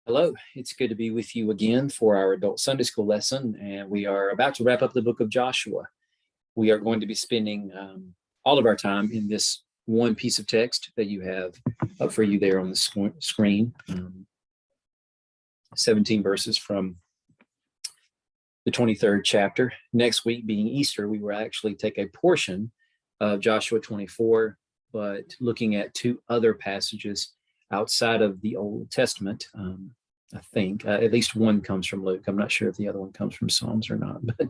Hello, it's good to be with you again for our adult Sunday school lesson, and we are about to wrap up the book of Joshua. We are going to be spending all of our time in this one piece of text that you have up for you there on the screen, 17 verses from the 23rd chapter. Next week, being Easter, we will actually take a portion of Joshua 24, but looking at two other passages outside of the Old Testament. I think at least one comes from Luke. I'm not sure if the other one comes from Psalms or not, but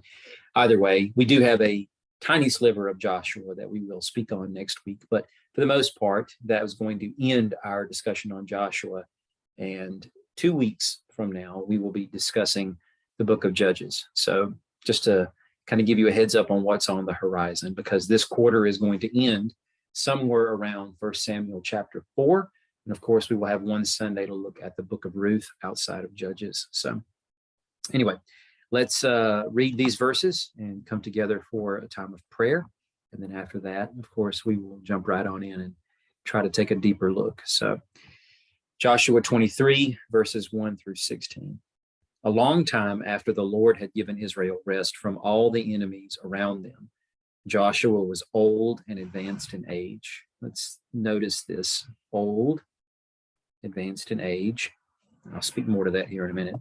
either way, we do have a tiny sliver of Joshua that we will speak on next week. But for the most part, that was going to end our discussion on Joshua. And 2 weeks from now, we will be discussing the book of Judges. So just to kind of give you a heads up on what's on the horizon, because this quarter is going to end somewhere around 1 Samuel chapter 4. And of course, we will have one Sunday to look at the book of Ruth outside of Judges. So anyway, let's read these verses and come together for a time of prayer. And then after that, of course, we will jump right on in and try to take a deeper look. So Joshua 23, verses 1 through 16. A long time after the Lord had given Israel rest from all the enemies around them, Joshua was old and advanced in age. Let's notice this: old, advanced in age. I'll speak more to that here in a minute.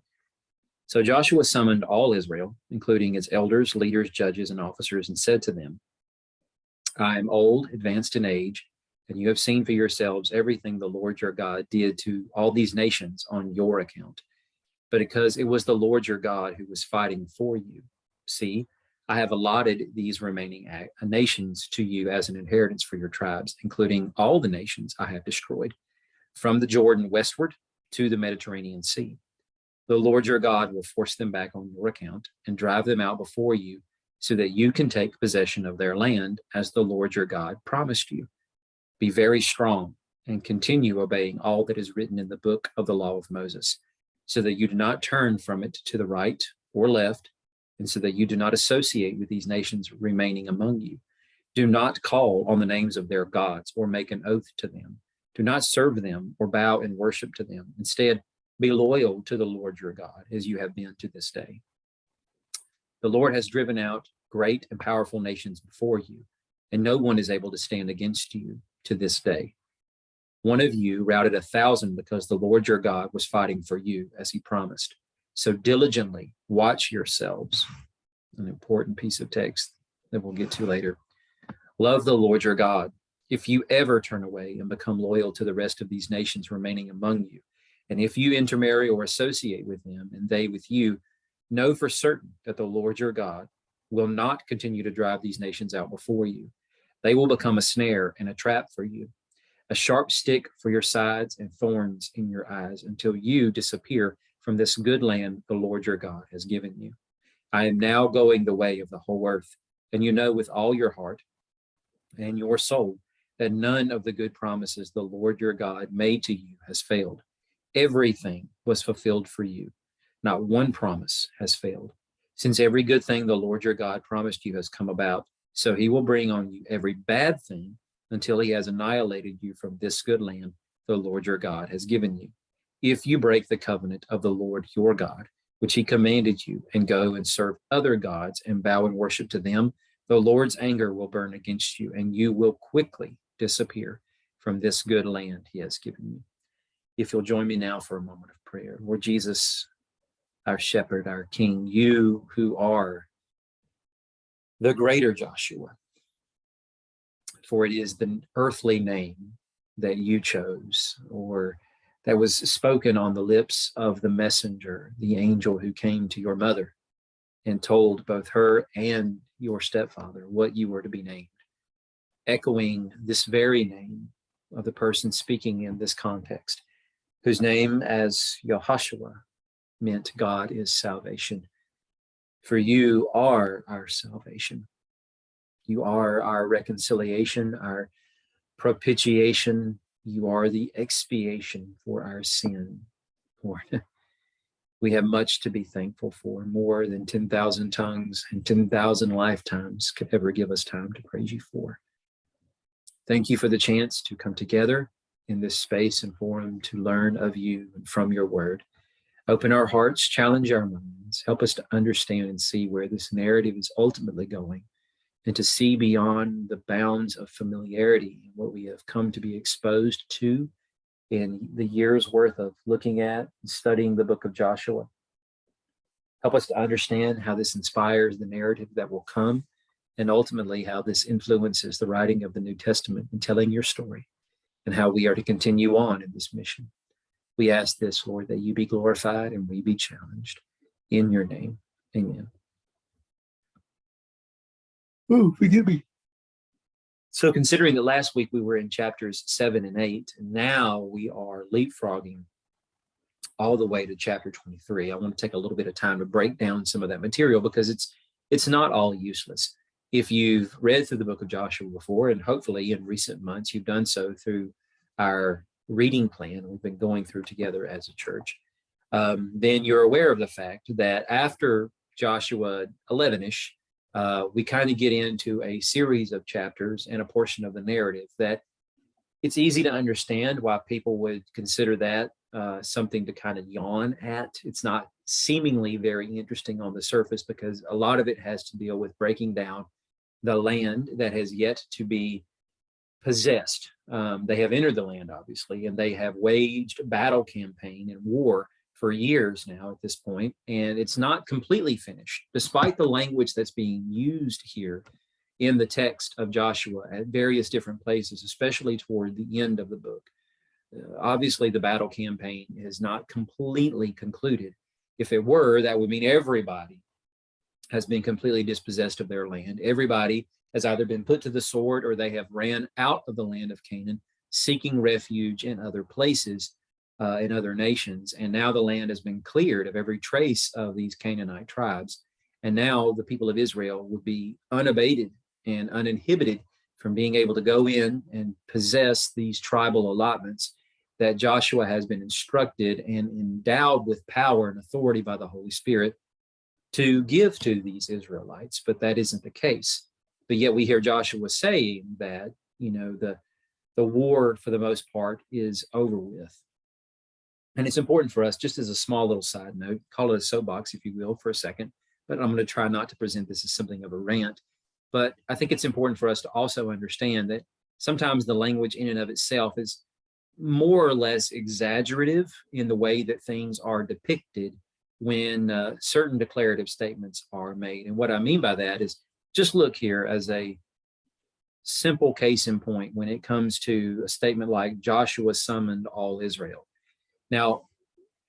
So Joshua summoned all Israel, including its elders, leaders, judges, and officers, and said to them, I am old, advanced in age, and you have seen for yourselves everything the Lord your God did to all these nations on your account. But because it was the Lord your God who was fighting for you, see, I have allotted these remaining nations to you as an inheritance for your tribes, including all the nations I have destroyed, from the Jordan westward to the Mediterranean Sea. The Lord your God will force them back on your account and drive them out before you so that you can take possession of their land as the Lord your God promised you. Be very strong and continue obeying all that is written in the book of the law of Moses, so that you do not turn from it to the right or left, and so that you do not associate with these nations remaining among you. Do not call on the names of their gods or make an oath to them. Do not serve them or bow and worship to them. Instead, be loyal to the Lord your God, as you have been to this day. The Lord has driven out great and powerful nations before you, and no one is able to stand against you to this day. One of you routed 1,000 because the Lord your God was fighting for you, as he promised. So diligently watch yourselves. An important piece of text that we'll get to later. Love the Lord your God. If you ever turn away and become loyal to the rest of these nations remaining among you, and if you intermarry or associate with them and they with you, know for certain that the Lord your God will not continue to drive these nations out before you. They will become a snare and a trap for you, a sharp stick for your sides and thorns in your eyes, until you disappear from this good land the Lord your God has given you. I am now going the way of the whole earth, and you know with all your heart and your soul that none of the good promises the Lord your God made to you has failed. Everything was fulfilled for you. Not one promise has failed. Since every good thing the Lord your God promised you has come about, so he will bring on you every bad thing until he has annihilated you from this good land the Lord your God has given you. If you break the covenant of the Lord your God, which he commanded you, and go and serve other gods and bow and worship to them, the Lord's anger will burn against you, and you will quickly disappear from this good land he has given you. If you'll join me now for a moment of prayer. Lord Jesus, our shepherd, our king, you who are the greater Joshua, for it is the earthly name that you chose, or that was spoken on the lips of the messenger, the angel who came to your mother and told both her and your stepfather what you were to be named, echoing this very name of the person speaking in this context, whose name as Yehoshua meant God is salvation. For you are our salvation. You are our reconciliation, our propitiation. You are the expiation for our sin. Lord, we have much to be thankful for, more than 10,000 tongues and 10,000 lifetimes could ever give us time to praise you for. Thank you for the chance to come together in this space and forum to learn of you and from your word. Open our hearts, challenge our minds, help us to understand and see where this narrative is ultimately going, and to see beyond the bounds of familiarity and what we have come to be exposed to in the years worth of looking at and studying the book of Joshua. Help us to understand how this inspires the narrative that will come, and ultimately how this influences the writing of the New Testament and telling your story, and how we are to continue on in this mission. We ask this, Lord, that you be glorified and we be challenged. In your name, amen. Oh, forgive me. So considering that last week we were in chapters 7 and 8, and now we are leapfrogging all the way to chapter 23, I want to take a little bit of time to break down some of that material, because it's not all useless. If you've read through the book of Joshua before, and hopefully in recent months you've done so through our reading plan we've been going through together as a church, then you're aware of the fact that after Joshua 11-ish, we kind of get into a series of chapters and a portion of the narrative that it's easy to understand why people would consider that something to kind of yawn at. It's not seemingly very interesting on the surface, because a lot of it has to deal with breaking down the land that has yet to be possessed. They have entered the land, obviously, and they have waged battle campaign and war for years now at this point, and it's not completely finished, despite the language that's being used here in the text of Joshua at various different places, especially toward the end of the book. Obviously, the battle campaign is not completely concluded. If it were, that would mean everybody has been completely dispossessed of their land. Everybody has either been put to the sword or they have ran out of the land of Canaan, seeking refuge in other places, in other nations. And now the land has been cleared of every trace of these Canaanite tribes. And now the people of Israel would be unabated and uninhibited from being able to go in and possess these tribal allotments that Joshua has been instructed and endowed with power and authority by the Holy Spirit to give to these Israelites. But that isn't the case. But yet we hear Joshua saying that, the war for the most part is over with. And it's important for us, just as a small little side note, call it a soapbox, if you will, for a second, but I'm going to try not to present this as something of a rant. But I think it's important for us to also understand that sometimes the language in and of itself is more or less exaggerative in the way that things are depicted when certain declarative statements are made. And what I mean by that is, just look here as a simple case in point when it comes to a statement like Joshua summoned all Israel. Now,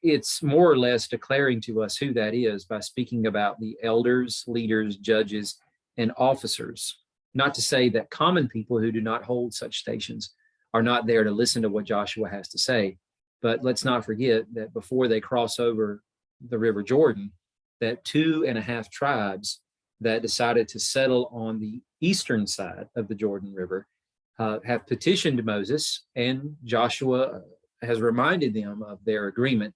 it's more or less declaring to us who that is by speaking about the elders, leaders, judges, and officers. Not to say that common people who do not hold such stations are not there to listen to what Joshua has to say. But let's not forget that before they cross over the River Jordan, that 2.5 tribes that decided to settle on the eastern side of the Jordan River have petitioned Moses, and Joshua has reminded them of their agreement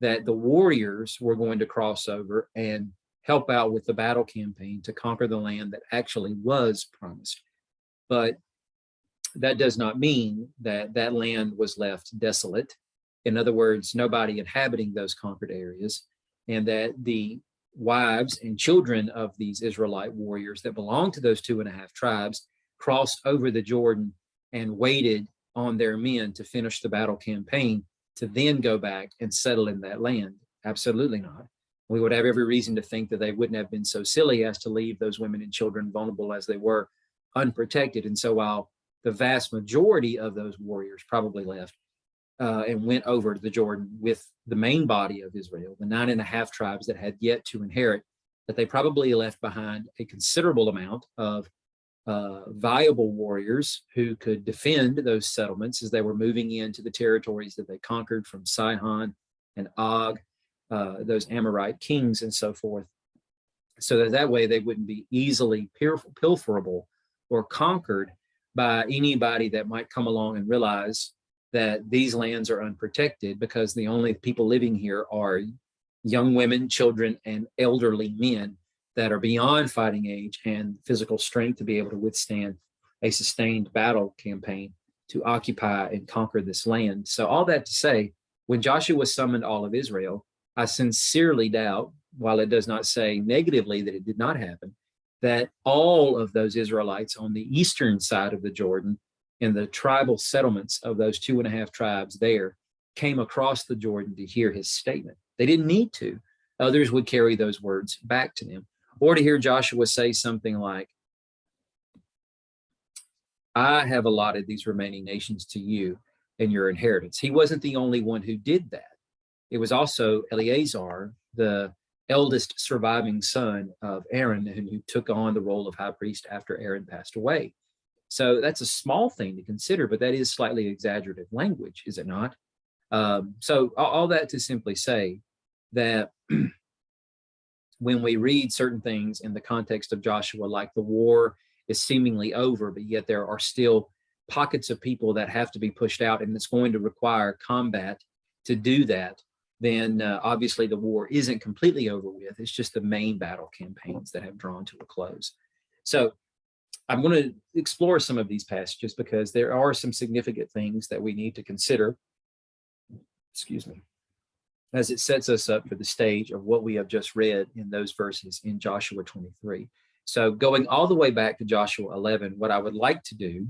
that the warriors were going to cross over and help out with the battle campaign to conquer the land that actually was promised. But that does not mean that that land was left desolate. In other words, nobody inhabiting those conquered areas, and that the wives and children of these Israelite warriors that belonged to those 2.5 tribes crossed over the Jordan and waited on their men to finish the battle campaign to then go back and settle in that land. Absolutely not. We would have every reason to think that they wouldn't have been so silly as to leave those women and children, vulnerable as they were, unprotected. And so while the vast majority of those warriors probably left and went over to the Jordan with the main body of Israel, the 9.5 tribes that had yet to inherit, that they probably left behind a considerable amount of viable warriors who could defend those settlements as they were moving into the territories that they conquered from Sihon and Og, those Amorite kings and so forth, so that way they wouldn't be easily pilferable or conquered by anybody that might come along and realize that these lands are unprotected, because the only people living here are young women, children, and elderly men that are beyond fighting age and physical strength to be able to withstand a sustained battle campaign to occupy and conquer this land. So all that to say, when Joshua summoned all of Israel, I sincerely doubt, while it does not say negatively that it did not happen, that all of those Israelites on the eastern side of the Jordan and the tribal settlements of those 2.5 tribes there came across the Jordan to hear his statement. They didn't need to. Others would carry those words back to them, or to hear Joshua say something like, I have allotted these remaining nations to you and your inheritance. He wasn't the only one who did that. It was also Eleazar, the eldest surviving son of Aaron, who took on the role of high priest after Aaron passed away. So that's a small thing to consider, but that is slightly exaggerative language, is it not? So all that to simply say that when we read certain things in the context of Joshua, like the war is seemingly over, but yet there are still pockets of people that have to be pushed out, and it's going to require combat to do that, then obviously the war isn't completely over with. It's just the main battle campaigns that have drawn to a close. So I'm going to explore some of these passages because there are some significant things that we need to consider, excuse me, as it sets us up for the stage of what we have just read in those verses in Joshua 23. So going all the way back to Joshua 11, what I would like to do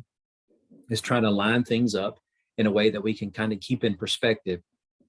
is try to line things up in a way that we can kind of keep in perspective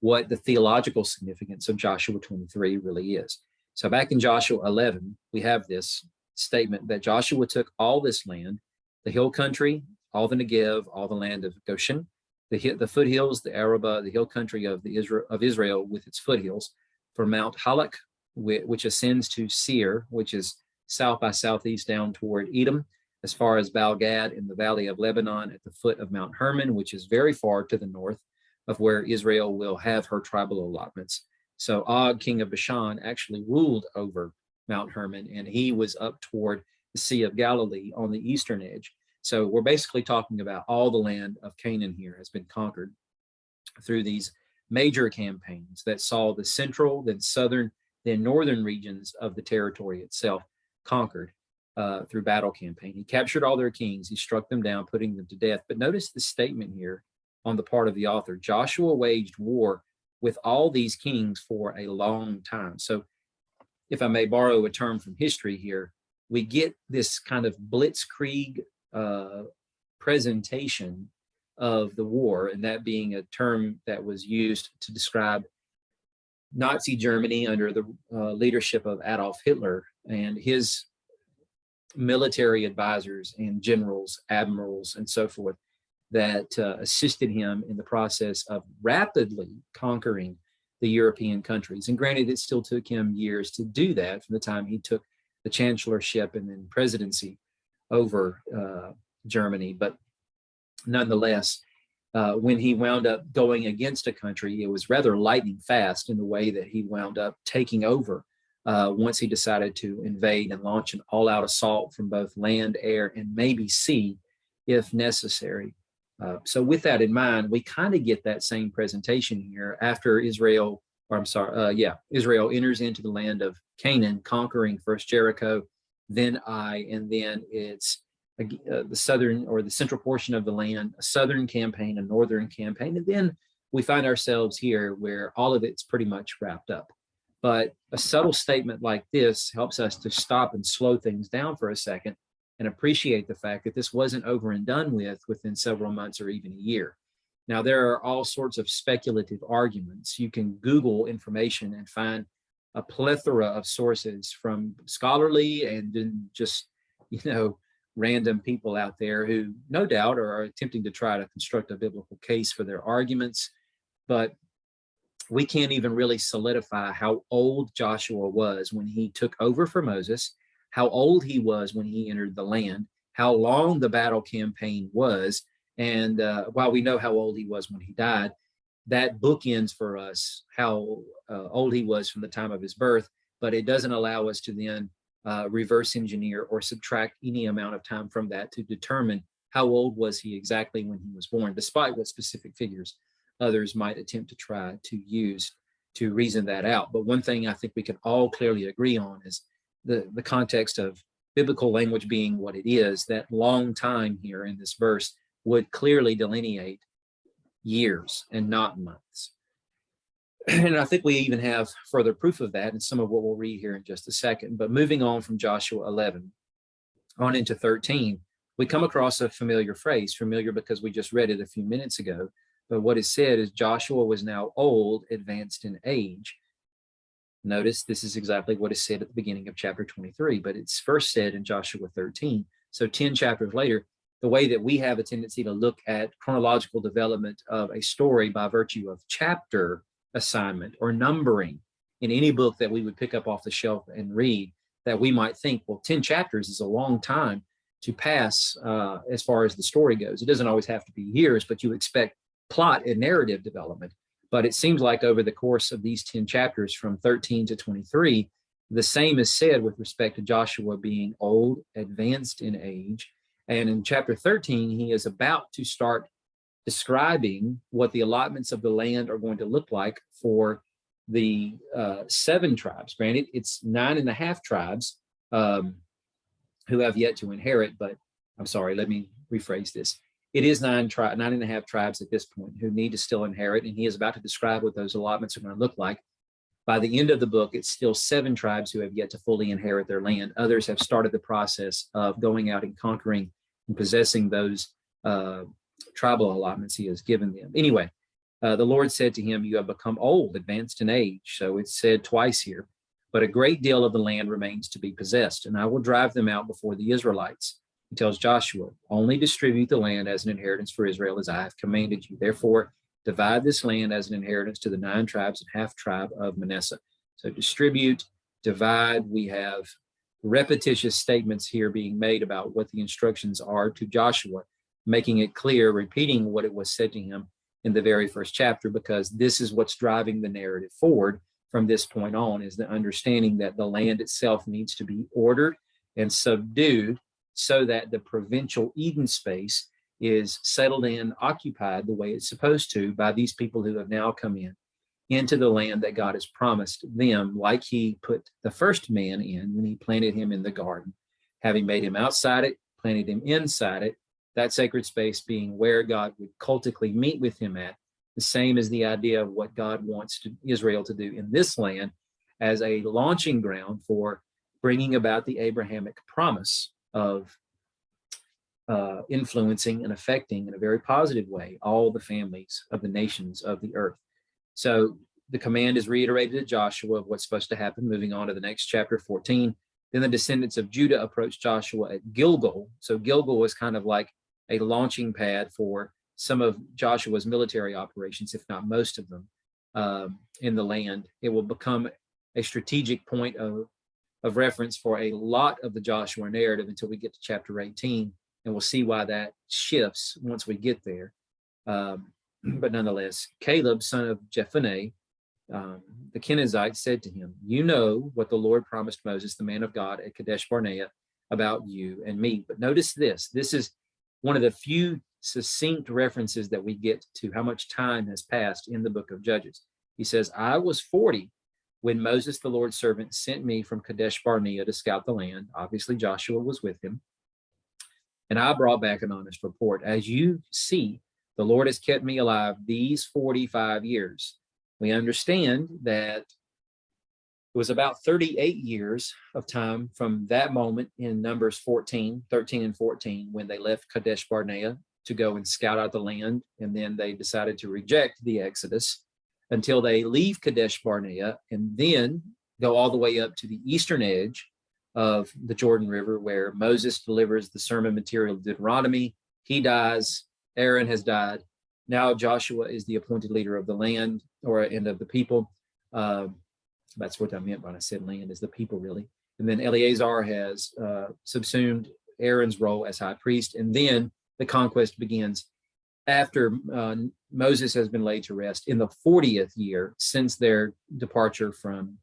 what the theological significance of Joshua 23 really is. So back in Joshua 11, we have this statement that Joshua took all this land, the hill country, all the Negev, all the land of Goshen, the foothills, the Arabah, the hill country of Israel with its foothills, from Mount Halak, which ascends to Seir, which is south by southeast down toward Edom, as far as Baal-Gad in the valley of Lebanon at the foot of Mount Hermon, which is very far to the north of where Israel will have her tribal allotments. So Og, king of Bashan, actually ruled over Mount Hermon, and he was up toward the Sea of Galilee on the eastern edge. So we're basically talking about all the land of Canaan here has been conquered through these major campaigns that saw the central, then southern, then northern regions of the territory itself conquered through battle campaign. He captured all their kings. He struck them down, putting them to death. But notice the statement here on the part of the author. Joshua waged war with all these kings for a long time. So if I may borrow a term from history here, we get this kind of blitzkrieg presentation of the war, and that being a term that was used to describe Nazi Germany under the leadership of Adolf Hitler and his military advisors and generals, admirals, and so forth that assisted him in the process of rapidly conquering the European countries. And granted, it still took him years to do that from the time he took the chancellorship and then presidency over Germany. But nonetheless, when he wound up going against a country, it was rather lightning fast in the way that he wound up taking over once he decided to invade and launch an all-out assault from both land, air, and maybe sea if necessary. So with that in mind, we kind of get that same presentation here after Israel enters into the land of Canaan, conquering first Jericho, then Ai, and then it's the southern or the central portion of the land, a southern campaign, a northern campaign, and then we find ourselves here where all of it's pretty much wrapped up. But a subtle statement like this helps us to stop and slow things down for a second and appreciate the fact that this wasn't over and done with within several months or even a year. Now, there are all sorts of speculative arguments. You can Google information and find a plethora of sources from scholarly and then just, random people out there who no doubt are attempting to try to construct a biblical case for their arguments. But we can't even really solidify how old Joshua was when he took over for Moses, how old he was when he entered the land, how long the battle campaign was. And while we know how old he was when he died, that bookends for us how old he was from the time of his birth, but it doesn't allow us to then reverse engineer or subtract any amount of time from that to determine how old was he exactly when he was born, despite what specific figures others might attempt to try to use to reason that out. But one thing I think we can all clearly agree on is the context of biblical language being what it is. That long time here in this verse would clearly delineate years and not months. And I think we even have further proof of that in some of what we'll read here in just a second. But moving on from Joshua 11 on into 13, we come across a familiar phrase, familiar because we just read it a few minutes ago. But what is said is Joshua was now old, advanced in age. Notice this is exactly what is said at the beginning of chapter 23, but it's first said in Joshua 13. So 10 chapters later, the way that we have a tendency to look at chronological development of a story by virtue of chapter assignment or numbering in any book that we would pick up off the shelf and read, that we might think, well, 10 chapters is a long time to pass as far as the story goes. It doesn't always have to be years, but you expect plot and narrative development. But it seems like over the course of these 10 chapters from 13 to 23, the same is said with respect to Joshua being old, advanced in age. And in chapter 13, he is about to start describing what the allotments of the land are going to look like for the 7 tribes. Granted, it's 9.5 tribes who have yet to inherit, but I'm sorry, let me rephrase this. It is 9.5 tribes at this point who need to still inherit, and he is about to describe what those allotments are going to look like. By the end of the book, it's still 7 tribes who have yet to fully inherit their land. Others have started the process of going out and conquering and possessing those tribal allotments he has given them. Anyway, the Lord said to him, you have become old, advanced in age. So it's said twice here, but a great deal of the land remains to be possessed, and I will drive them out before the Israelites. He tells Joshua, only distribute the land as an inheritance for Israel as I have commanded you. Therefore, divide this land as an inheritance to the 9 tribes and half tribe of Manasseh. So distribute, divide. We have repetitious statements here being made about what the instructions are to Joshua, making it clear, repeating what it was said to him in the very first chapter, because this is what's driving the narrative forward from this point on, is the understanding that the land itself needs to be ordered and subdued so that the provincial Eden space is settled in, occupied the way it's supposed to by these people who have now come into the land that God has promised them, like he put the first man in when he planted him in the garden, having made him outside it, planted him inside it, that sacred space being where God would cultically meet with him at, the same as the idea of what God wants Israel to do in this land as a launching ground for bringing about the Abrahamic promise of influencing and affecting in a very positive way all the families of the nations of the earth. So the command is reiterated to Joshua of what's supposed to happen. Moving on to the next chapter, 14. Then the descendants of Judah approached Joshua at Gilgal. So Gilgal was kind of like a launching pad for some of Joshua's military operations, if not most of them, in the land. It will become a strategic point of reference for a lot of the Joshua narrative until we get to chapter 18. And we'll see why that shifts once we get there. But nonetheless, Caleb, son of Jephunneh, the Kenizzite, said to him, you know what the Lord promised Moses, the man of God, at Kadesh Barnea about you and me. But notice this. This is one of the few succinct references that we get to how much time has passed in the book of Judges. He says, I was 40 when Moses, the Lord's servant, sent me from Kadesh Barnea to scout the land. Obviously, Joshua was with him. And I brought back an honest report. As you see, the Lord has kept me alive these 45 years. We understand that it was about 38 years of time from that moment in Numbers 13 and 14, when they left Kadesh Barnea to go and scout out the land. And then they decided to reject the Exodus until they leave Kadesh Barnea and then go all the way up to the eastern edge of the Jordan River, where Moses delivers the sermon material of Deuteronomy. He dies. Aaron has died. Now Joshua is the appointed leader of the land, and of the people. That's what I meant when I said land, is the people, really. And then Eleazar has subsumed Aaron's role as high priest. And then the conquest begins after Moses has been laid to rest in the 40th year since their departure from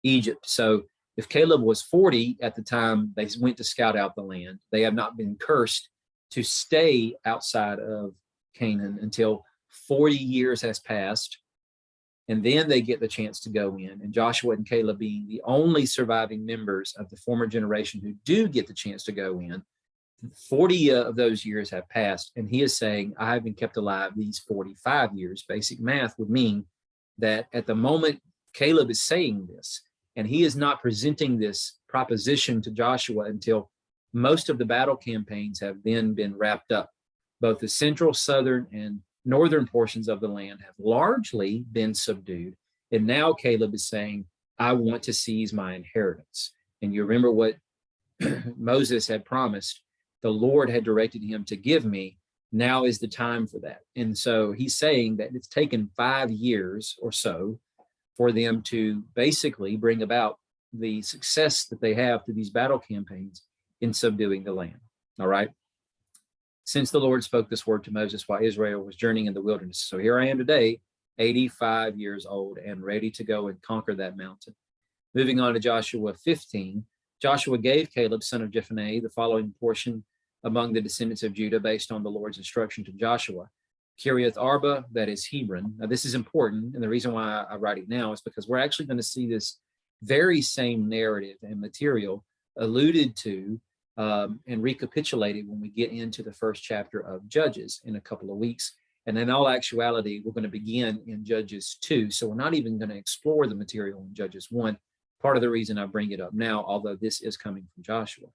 Egypt. So if Caleb was 40 at the time they went to scout out the land, they have not been cursed to stay outside of Canaan until 40 years has passed. And then they get the chance to go in. And Joshua and Caleb being the only surviving members of the former generation who do get the chance to go in, 40 of those years have passed. And he is saying, I have been kept alive these 45 years. Basic math would mean that at the moment Caleb is saying this, and he is not presenting this proposition to Joshua until most of the battle campaigns have then been wrapped up. Both the central, southern, and northern portions of the land have largely been subdued. And now Caleb is saying, I want to seize my inheritance. And you remember what Moses had promised, the Lord had directed him to give me. Now is the time for that. And so he's saying that it's taken 5 years or so for them to basically bring about the success that they have through these battle campaigns in subduing the land. All right. Since the Lord spoke this word to Moses while Israel was journeying in the wilderness. So here I am today, 85 years old and ready to go and conquer that mountain. Moving on to Joshua 15, Joshua gave Caleb, son of Jephunneh, the following portion among the descendants of Judah based on the Lord's instruction to Joshua. Kiriath Arba, that is Hebron. Now this is important, and the reason why I write it now is because we're actually going to see this very same narrative and material alluded to and recapitulated when we get into the first chapter of Judges in a couple of weeks. And in all actuality, we're going to begin in Judges 2. So we're not even going to explore the material in Judges 1. Part of the reason I bring it up now, although this is coming from Joshua.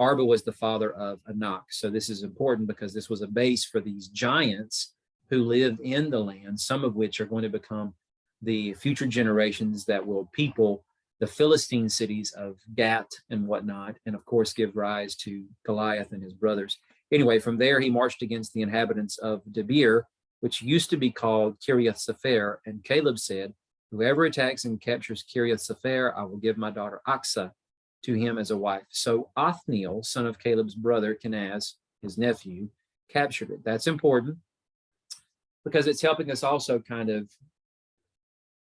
Arba was the father of Anak. So this is important because this was a base for these giants who lived in the land, some of which are going to become the future generations that will people the Philistine cities of Gat and whatnot, and of course give rise to Goliath and his brothers. Anyway, from there he marched against the inhabitants of Debir, which used to be called Kiriath Sepher, and Caleb said, whoever attacks and captures Kiriath Sepher, I will give my daughter Aksa to him as a wife. So Othniel, son of Caleb's brother Kenaz, his nephew, captured it. That's important because it's helping us also kind of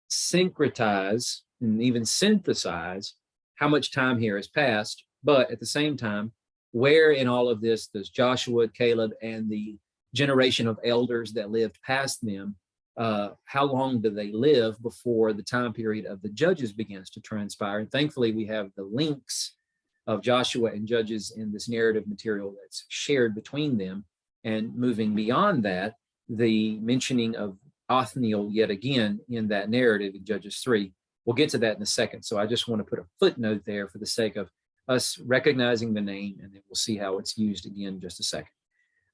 syncretize and even synthesize how much time here has passed, but at the same time, where in all of this does Joshua, Caleb, and the generation of elders that lived past them, how long do they live before the time period of the Judges begins to transpire? And thankfully, we have the links of Joshua and Judges in this narrative material that's shared between them. And moving beyond that, the mentioning of Othniel yet again in that narrative in Judges 3. We'll get to that in a second. So I just want to put a footnote there for the sake of us recognizing the name, and then we'll see how it's used again in just a second.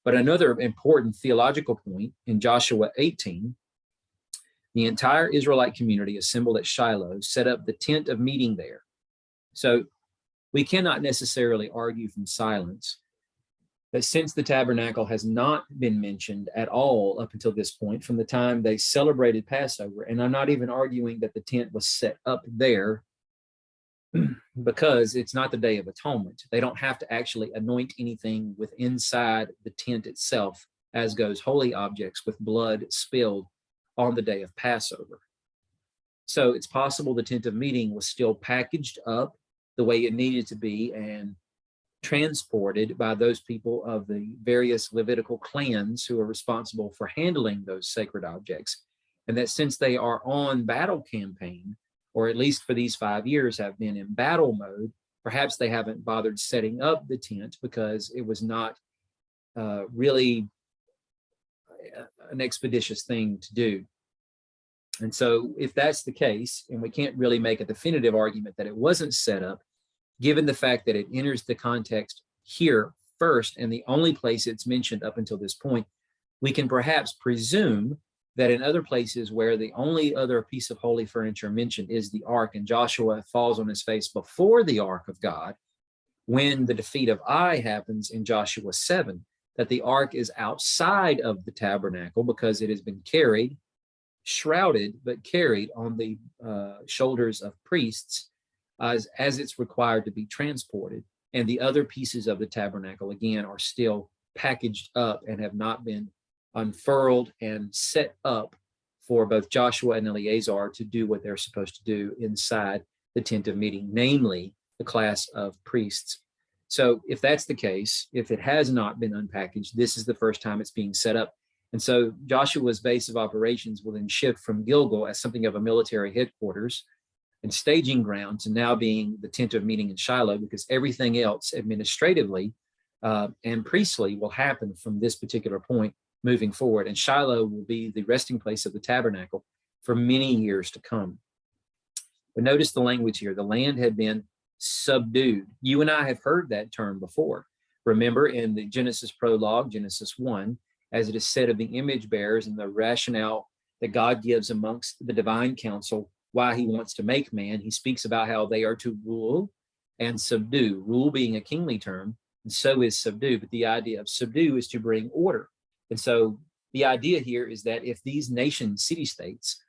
But another important theological point in Joshua 18, the entire Israelite community assembled at Shiloh set up the tent of meeting there. So we cannot necessarily argue from silence that since the tabernacle has not been mentioned at all up until this point, from the time they celebrated Passover, and I'm not even arguing that the tent was set up there because it's not the Day of Atonement. They don't have to actually anoint anything with inside the tent itself, as goes holy objects with blood spilled on the day of Passover. So it's possible the tent of meeting was still packaged up the way it needed to be and transported by those people of the various Levitical clans who are responsible for handling those sacred objects. And that since they are on battle campaign, or at least for these 5 years have been in battle mode, perhaps they haven't bothered setting up the tent because it was not really an expeditious thing to do. And so if that's the case, and we can't really make a definitive argument that it wasn't set up, given the fact that it enters the context here first and the only place it's mentioned up until this point, we can perhaps presume that in other places where the only other piece of holy furniture mentioned is the ark, and Joshua falls on his face before the ark of God, when the defeat of Ai happens in Joshua 7, that the ark is outside of the tabernacle because it has been carried, shrouded, but carried on the shoulders of priests as it's required to be transported. And the other pieces of the tabernacle, again, are still packaged up and have not been unfurled and set up for both Joshua and Eleazar to do what they're supposed to do inside the tent of meeting, namely the class of priests. So if that's the case, if it has not been unpackaged, this is the first time it's being set up. And so Joshua's base of operations will then shift from Gilgal as something of a military headquarters and staging ground to now being the tent of meeting in Shiloh, because everything else administratively and priestly will happen from this particular point moving forward. And Shiloh will be the resting place of the tabernacle for many years to come. But notice the language here. The land had been subdued. You and I have heard that term before. Remember in the Genesis prologue, Genesis 1, as it is said of the image bearers and the rationale that God gives amongst the divine council why he wants to make man, he speaks about how they are to rule and subdue, rule being a kingly term, and so is subdue. But the idea of subdue is to bring order. And so the idea here is that if these nation city-states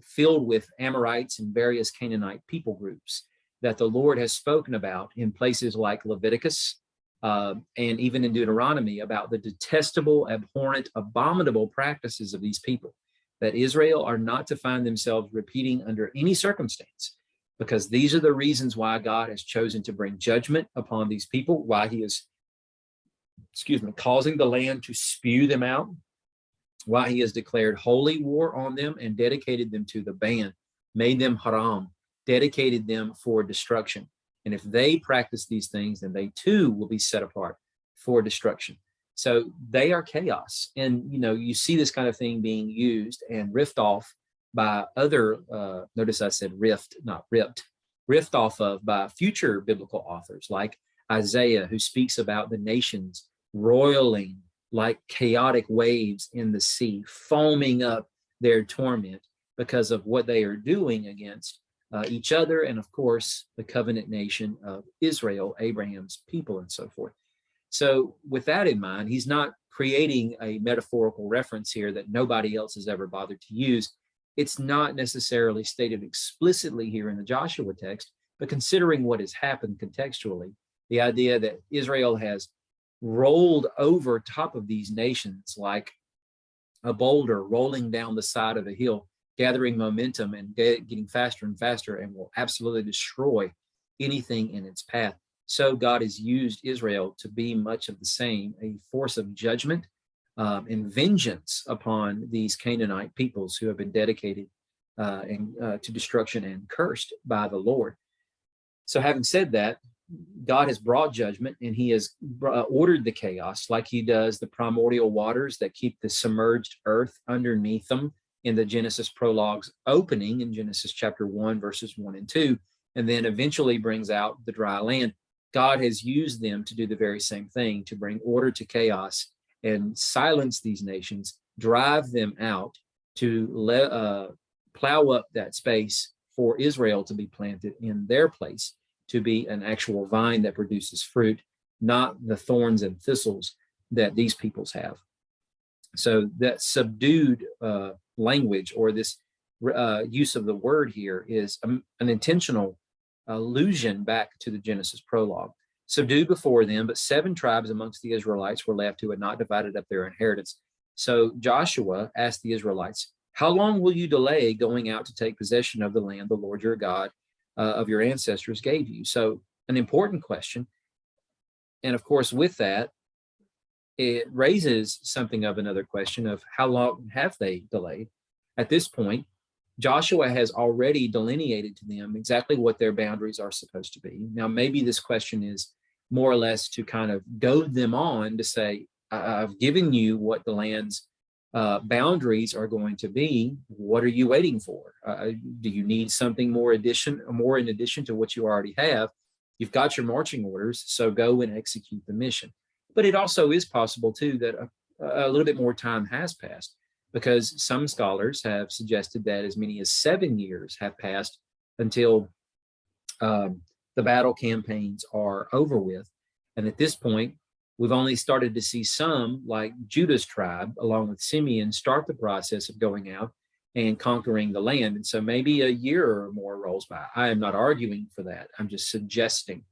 filled with Amorites and various Canaanite people groups that the Lord has spoken about in places like Leviticus and even in Deuteronomy about the detestable, abhorrent, abominable practices of these people, that Israel are not to find themselves repeating under any circumstance, because these are the reasons why God has chosen to bring judgment upon these people, why he is, causing the land to spew them out, why he has declared holy war on them and dedicated them to the ban, made them haram, dedicated them for destruction. And if they practice these things, then they too will be set apart for destruction. So they are chaos. And, you see this kind of thing being used and riffed off by other, notice I said riffed, not ripped, riffed off of by future biblical authors like Isaiah, who speaks about the nations roiling like chaotic waves in the sea, foaming up their torment because of what they are doing against each other, and of course, the covenant nation of Israel, Abraham's people, and so forth. So with that in mind, he's not creating a metaphorical reference here that nobody else has ever bothered to use. It's not necessarily stated explicitly here in the Joshua text, but considering what has happened contextually, the idea that Israel has rolled over top of these nations like a boulder rolling down the side of a hill, gathering momentum and getting faster and faster, and will absolutely destroy anything in its path. So God has used Israel to be much of the same, a force of judgment and vengeance upon these Canaanite peoples who have been dedicated to destruction and cursed by the Lord. So having said that, God has brought judgment, and he has ordered the chaos like he does the primordial waters that keep the submerged earth underneath them in the Genesis prologue's opening in Genesis chapter 1, verses 1 and 2, and then eventually brings out the dry land. God has used them to do the very same thing, to bring order to chaos and silence these nations, drive them out, to plow up that space for Israel to be planted in their place, to be an actual vine that produces fruit, not the thorns and thistles that these peoples have. So that subdued language, or this use of the word here, is an intentional allusion back to the Genesis prologue. Subdued before them, but 7 tribes amongst the Israelites were left who had not divided up their inheritance. So Joshua asked the Israelites, "How long will you delay going out to take possession of the land the Lord your God of your ancestors gave you?" So an important question. And of course, with that, it raises something of another question of how long have they delayed? At this point, Joshua has already delineated to them exactly what their boundaries are supposed to be. Now, maybe this question is more or less to kind of goad them on to say, I've given you what the land's boundaries are going to be. What are you waiting for? Do you need something more in addition to what you already have? You've got your marching orders, so go and execute the mission. But it also is possible, too, that a little bit more time has passed, because some scholars have suggested that as many as 7 years have passed until the battle campaigns are over with. And at this point, we've only started to see some, like Judah's tribe, along with Simeon, start the process of going out and conquering the land. And so maybe a year or more rolls by. I am not arguing for that. I'm just suggesting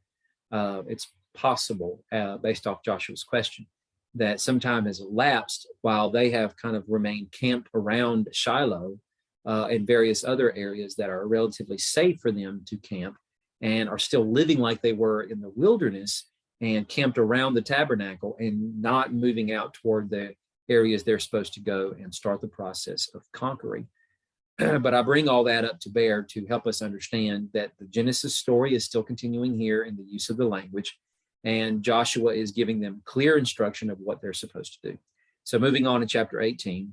it's possible, based off Joshua's question, that some time has elapsed while they have kind of remained camped around Shiloh and various other areas that are relatively safe for them to camp, and are still living like they were in the wilderness and camped around the tabernacle and not moving out toward the areas they're supposed to go and start the process of conquering. But I bring all that up to bear to help us understand that the Genesis story is still continuing here in the use of the language, and Joshua is giving them clear instruction of what they're supposed to do. So moving on to chapter 18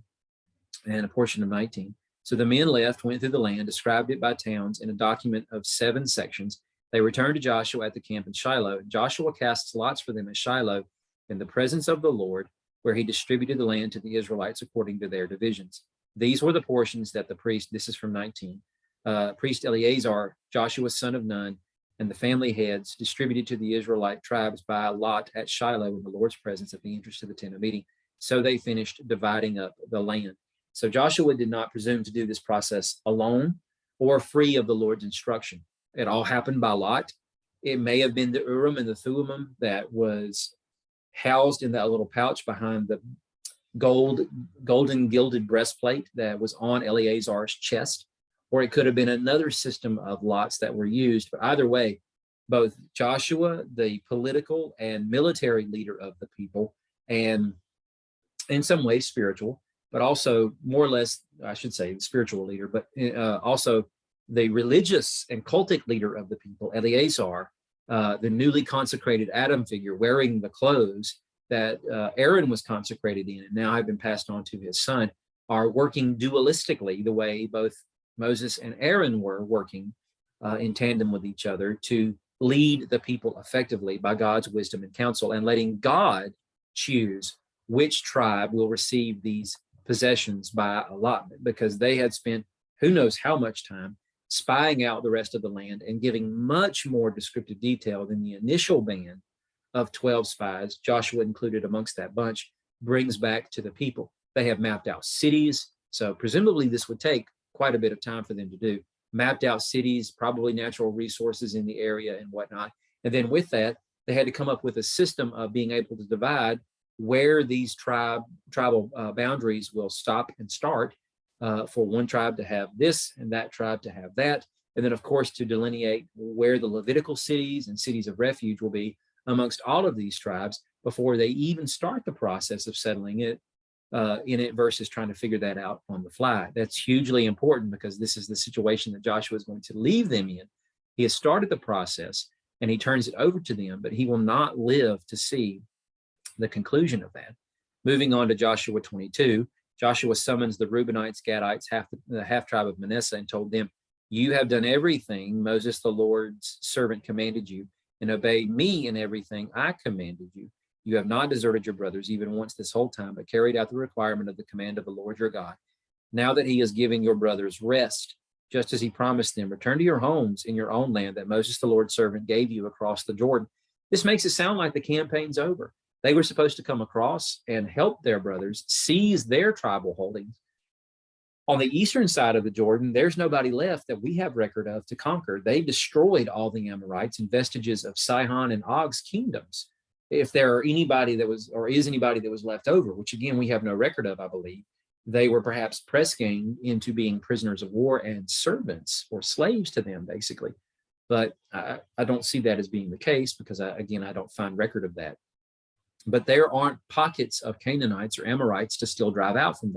and a portion of 19. So the men left, went through the land, described it by towns in a document of 7 sections. They returned to Joshua at the camp in Shiloh. Joshua casts lots for them at Shiloh in the presence of the Lord, where he distributed the land to the Israelites according to their divisions. These were the portions that the priest, this is from 19, priest Eleazar, Joshua son of Nun, and the family heads distributed to the Israelite tribes by a lot at Shiloh in the Lord's presence at the entrance to the tent of meeting. So they finished dividing up the land. So Joshua did not presume to do this process alone or free of the Lord's instruction. It all happened by lot. It may have been the Urim and the Thummim that was housed in that little pouch behind the golden gilded breastplate that was on Eleazar's chest, or it could have been another system of lots that were used. But either way, both Joshua, the political and military leader of the people, and in some ways spiritual, but also more or less, I should say, spiritual leader, but also the religious and cultic leader of the people, Eleazar, the newly consecrated Adam figure wearing the clothes that Aaron was consecrated in and now have been passed on to his son, are working dualistically the way both Moses and Aaron were working in tandem with each other to lead the people effectively by God's wisdom and counsel, and letting God choose which tribe will receive these possessions by allotment, because they had spent who knows how much time spying out the rest of the land and giving much more descriptive detail than the initial band of 12 spies, Joshua included amongst that bunch, brings back to the people. They have mapped out cities, so presumably this would take quite a bit of time for them to do. Mapped out cities, probably natural resources in the area and whatnot. And then with that, they had to come up with a system of being able to divide where these tribal boundaries will stop and start, for one tribe to have this and that tribe to have that. And then, of course, to delineate where the Levitical cities and cities of refuge will be amongst all of these tribes before they even start the process of settling it in it versus trying to figure that out on the fly. That's hugely important, because this is the situation that Joshua is going to leave them in. He has started the process and he turns it over to them, but he will not live to see the conclusion of that. Moving on to Joshua 22, Joshua summons the Reubenites, Gadites, the half tribe of Manasseh, and told them, "You have done everything Moses, the Lord's servant, commanded you, and obeyed me in everything I commanded you. You have not deserted your brothers even once this whole time, but carried out the requirement of the command of the Lord your God. Now that he is giving your brothers rest, just as he promised them, return to your homes in your own land that Moses, the Lord's servant, gave you across the Jordan." This makes it sound like the campaign's over. They were supposed to come across and help their brothers seize their tribal holdings. On the eastern side of the Jordan, there's nobody left that we have record of to conquer. They destroyed all the Amorites and vestiges of Sihon and Og's kingdoms. If there are anybody that was, or is anybody that was left over, which again, we have no record of, I believe, they were perhaps press ganged into being prisoners of war and servants or slaves to them, basically. But I don't see that as being the case, because I don't find record of that. But there aren't pockets of Canaanites or Amorites to still drive out from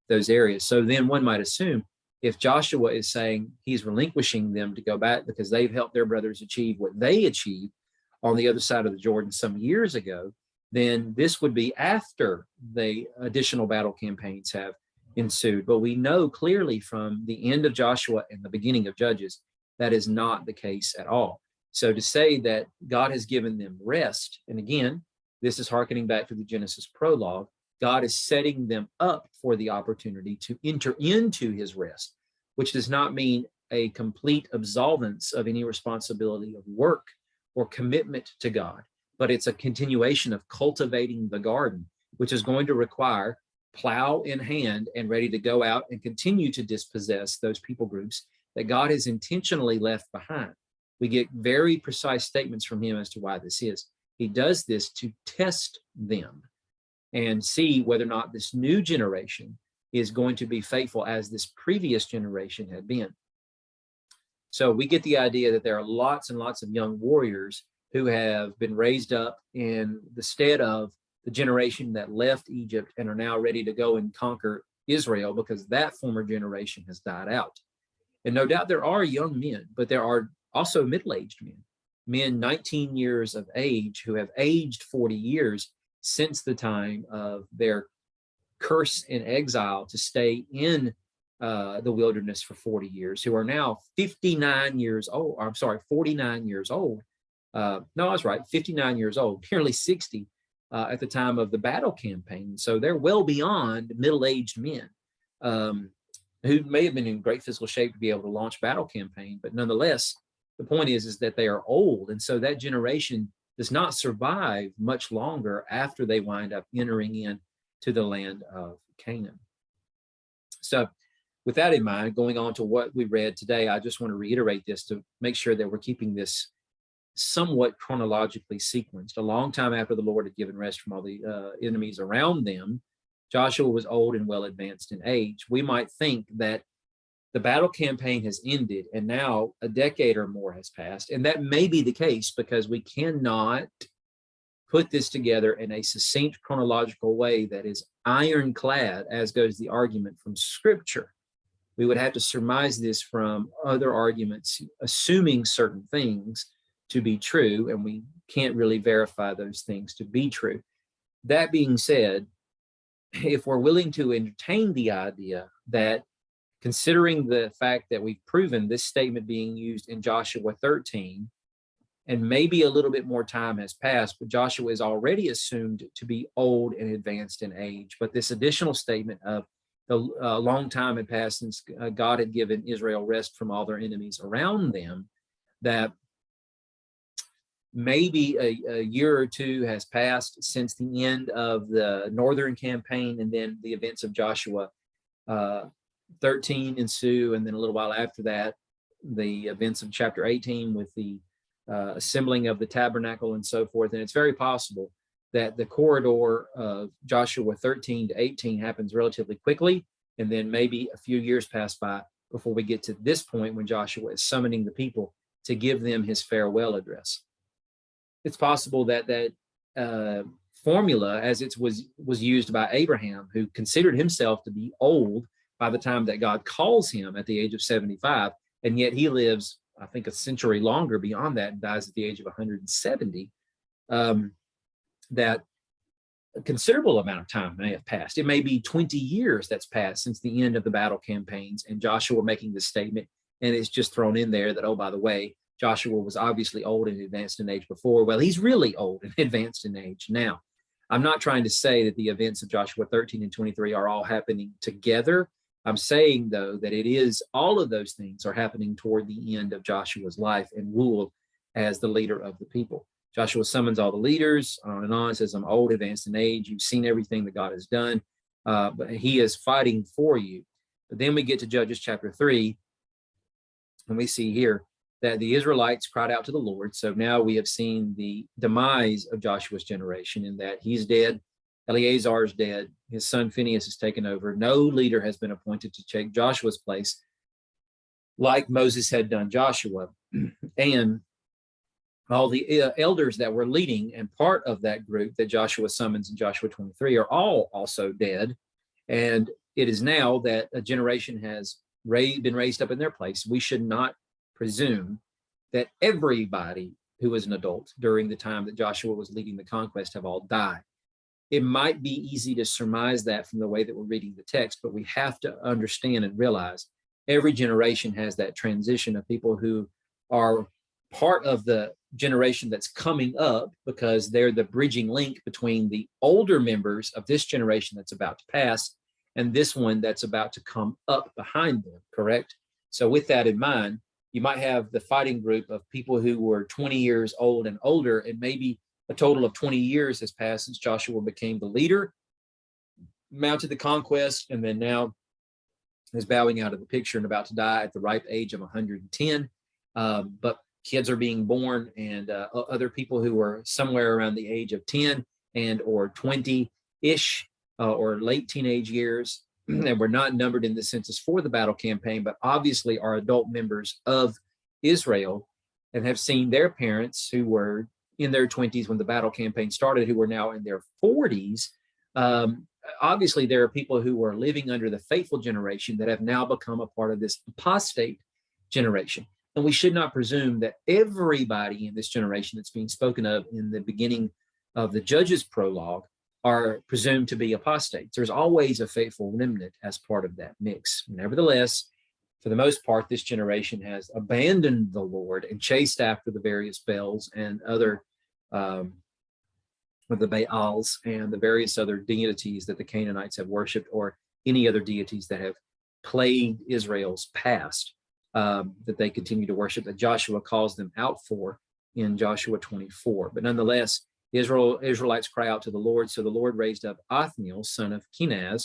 those areas. So then one might assume, if Joshua is saying he's relinquishing them to go back because they've helped their brothers achieve what they achieved on the other side of the Jordan some years ago, then this would be after the additional battle campaigns have ensued. But we know clearly from the end of Joshua and the beginning of Judges, that is not the case at all. So to say that God has given them rest, and again, this is hearkening back to the Genesis prologue, God is setting them up for the opportunity to enter into his rest, which does not mean a complete absolvance of any responsibility of work or commitment to God, but it's a continuation of cultivating the garden, which is going to require plow in hand and ready to go out and continue to dispossess those people groups that God has intentionally left behind. We get very precise statements from him as to why this is. He does this to test them and see whether or not this new generation is going to be faithful as this previous generation had been. So we get the idea that there are lots and lots of young warriors who have been raised up in the stead of the generation that left Egypt and are now ready to go and conquer Israel, because that former generation has died out. And no doubt there are young men, but there are also middle-aged men 19 years of age who have aged 40 years since the time of their curse in exile to stay in the wilderness for 40 years, who are now 59 years old. I'm sorry, 49 years old. No, I was right, 59 years old, nearly 60 at the time of the battle campaign. So they're well beyond middle-aged men who may have been in great physical shape to be able to launch battle campaign, but nonetheless, the point is that they are old. And so that generation does not survive much longer after they wind up entering in to the land of Canaan. So with that in mind, going on to what we read today, I just want to reiterate this to make sure that we're keeping this somewhat chronologically sequenced. A long time after the Lord had given rest from all the enemies around them, Joshua was old and well advanced in age. We might think that the battle campaign has ended and now a decade or more has passed. And that may be the case because we cannot put this together in a succinct chronological way that is ironclad, as goes the argument from Scripture. We would have to surmise this from other arguments, assuming certain things to be true, and we can't really verify those things to be true. That being said, if we're willing to entertain the idea that, considering the fact that we've proven this statement being used in Joshua 13, and maybe a little bit more time has passed, but Joshua is already assumed to be old and advanced in age. But this additional statement of the long time had passed since God had given Israel rest from all their enemies around them, that maybe a year or two has passed since the end of the northern campaign, and then the events of Joshua 13 ensue, and then a little while after that, the events of chapter 18 with the assembling of the tabernacle and so forth. And it's very possible that the corridor of Joshua 13 to 18 happens relatively quickly, and then maybe a few years pass by before we get to this point when Joshua is summoning the people to give them his farewell address. It's possible that that formula, as it was used by Abraham, who considered himself to be old by the time that God calls him at the age of 75, and yet he lives, I think, a century longer beyond that and dies at the age of 170, that a considerable amount of time may have passed. It may be 20 years that's passed since the end of the battle campaigns and Joshua making this statement, and it's just thrown in there that, oh, by the way, Joshua was obviously old and advanced in age before. Well, he's really old and advanced in age now. I'm not trying to say that the events of Joshua 13 and 23 are all happening together. I'm saying, though, that it is all of those things are happening toward the end of Joshua's life and rule as the leader of the people. Joshua summons all the leaders, on and on, says, I'm old, advanced in age. You've seen everything that God has done, but he is fighting for you. But then we get to Judges chapter 3, and we see here that the Israelites cried out to the Lord. So now we have seen the demise of Joshua's generation in that he's dead. Eleazar is dead. His son Phinehas has taken over. No leader has been appointed to take Joshua's place like Moses had done Joshua. And all the elders that were leading and part of that group that Joshua summons in Joshua 23 are all also dead. And it is now that a generation has been raised up in their place. We should not presume that everybody who was an adult during the time that Joshua was leading the conquest have all died. It might be easy to surmise that from the way that we're reading the text, but we have to understand and realize every generation has that transition of people who are part of the generation that's coming up because they're the bridging link between the older members of this generation that's about to pass and this one that's about to come up behind them, correct? So with that in mind, you might have the fighting group of people who were 20 years old and older, and maybe a total of 20 years has passed since Joshua became the leader, mounted the conquest, and then now is bowing out of the picture and about to die at the ripe age of 110. But kids are being born, and other people who are somewhere around the age of 10 and or 20-ish or late teenage years, and were not numbered in the census for the battle campaign, but obviously are adult members of Israel and have seen their parents who were in their 20s when the battle campaign started, who were now in their 40s. Obviously, there are people who are living under the faithful generation that have now become a part of this apostate generation. And we should not presume that everybody in this generation that's being spoken of in the beginning of the Judges prologue are presumed to be apostates. There's always a faithful remnant as part of that mix. Nevertheless, for the most part, this generation has abandoned the Lord and chased after the various Baals and other the Baals and the various other deities that the Canaanites have worshipped, or any other deities that have plagued Israel's past, that they continue to worship, that Joshua calls them out for in Joshua 24. But nonetheless, Israelites cry out to the Lord. So the Lord raised up Othniel, son of Kenaz,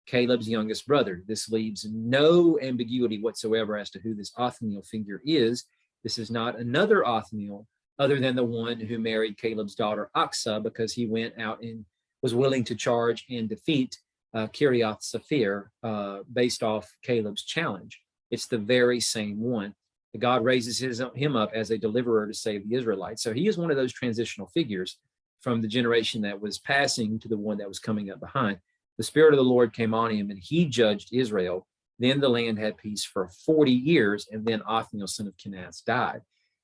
Caleb's youngest brother. This leaves no ambiguity whatsoever as to who this Othniel figure is. This is not another Othniel other than the one who married Caleb's daughter Aksa, because he went out and was willing to charge and defeat Kiriath Sephir based off Caleb's challenge. It's the very same one. God raises him up as a deliverer to save the Israelites. So he is one of those transitional figures from the generation that was passing to the one that was coming up behind. The Spirit of the Lord came on him, and he judged Israel. Then the land had peace for 40 years, and then Othniel, son of Kenaz, died.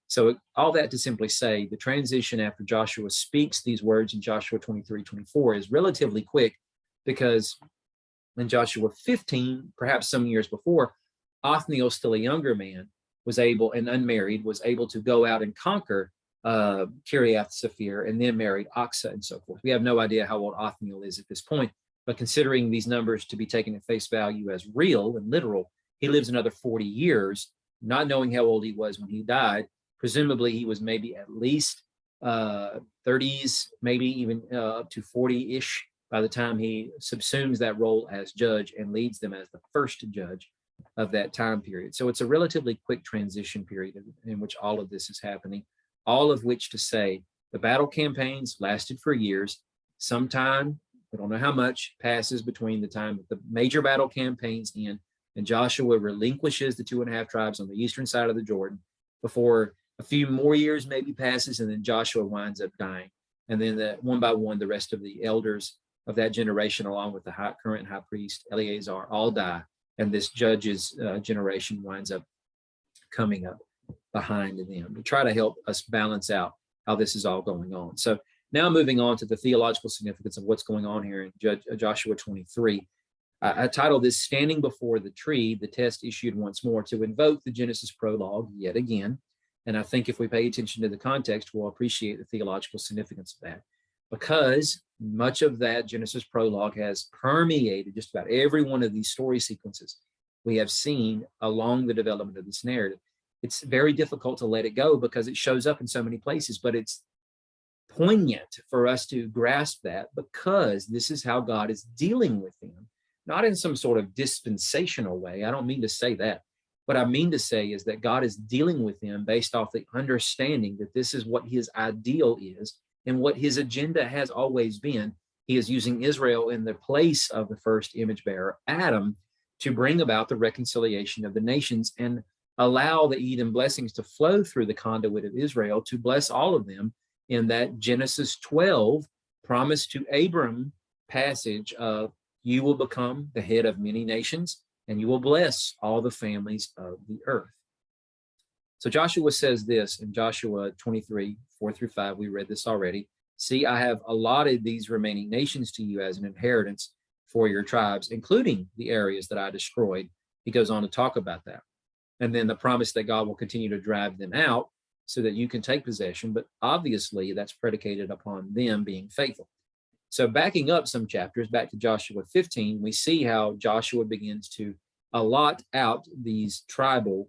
So all that to simply say, the transition after Joshua speaks these words in Joshua 23-24 is relatively quick, because in Joshua 15, perhaps some years before, Othniel, still a younger man, was able, and unmarried, was able to go out and conquer Kiriath Sephir, and then married Aksa and so forth. We have no idea how old Othniel is at this point, but considering these numbers to be taken at face value as real and literal, he lives another 40 years, not knowing how old he was when he died. Presumably he was maybe at least 30s, maybe even up to 40-ish by the time he subsumes that role as judge and leads them as the first judge of that time period. So it's a relatively quick transition period in which all of this is happening, all of which to say the battle campaigns lasted for years. Sometime, we don't know how much, passes between the time that the major battle campaigns end and Joshua relinquishes the 2.5 tribes on the eastern side of the Jordan, before a few more years maybe passes, and then Joshua winds up dying. And then one by one, the rest of the elders of that generation, along with the current high priest Eleazar, all die. And this judge's generation winds up coming up behind them to try to help us balance out how this is all going on. So now moving on to the theological significance of what's going on here in Joshua 23. I titled this Standing Before the Tree, the Test Issued Once More, to invoke the Genesis prologue yet again. And I think if we pay attention to the context, we'll appreciate the theological significance of that, because much of that Genesis prologue has permeated just about every one of these story sequences we have seen along the development of this narrative. It's very difficult to let it go because it shows up in so many places, but it's poignant for us to grasp that, because this is how God is dealing with them, not in some sort of dispensational way. I don't mean to say that. What I mean to say is that God is dealing with them based off the understanding that this is what his ideal is and what his agenda has always been. He is using Israel in the place of the first image bearer, Adam, to bring about the reconciliation of the nations and allow the Eden blessings to flow through the conduit of Israel to bless all of them in that Genesis 12 promise to Abram passage of, you will become the head of many nations, and you will bless all the families of the earth. So Joshua says this in Joshua 23, 4-5. We read this already. See, I have allotted these remaining nations to you as an inheritance for your tribes, including the areas that I destroyed. He goes on to talk about that. And then the promise that God will continue to drive them out so that you can take possession. But obviously that's predicated upon them being faithful. So backing up some chapters, back to Joshua 15, we see how Joshua begins to allot out these tribal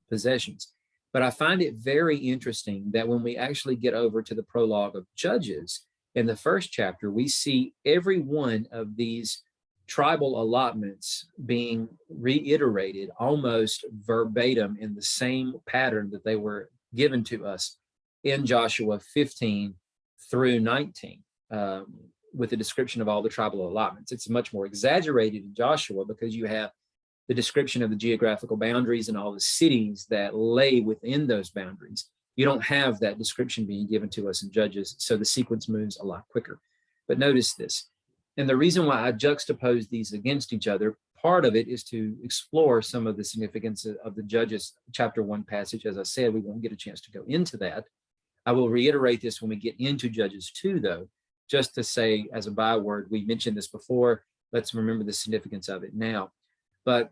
possessions. But I find it very interesting that when we actually get over to the prologue of Judges, in the first chapter, we see every one of these tribal allotments being reiterated almost verbatim in the same pattern that they were given to us in Joshua 15 through 19. With the description of all the tribal allotments. It's much more exaggerated in Joshua because you have the description of the geographical boundaries and all the cities that lay within those boundaries. You don't have that description being given to us in Judges, so the sequence moves a lot quicker. But notice this, and the reason why I juxtapose these against each other, part of it is to explore some of the significance of the Judges chapter 1 passage. As I said, we won't get a chance to go into that. I will reiterate this when we get into Judges 2, though. just to say as a byword, we mentioned this before. Let's remember the significance of it now. But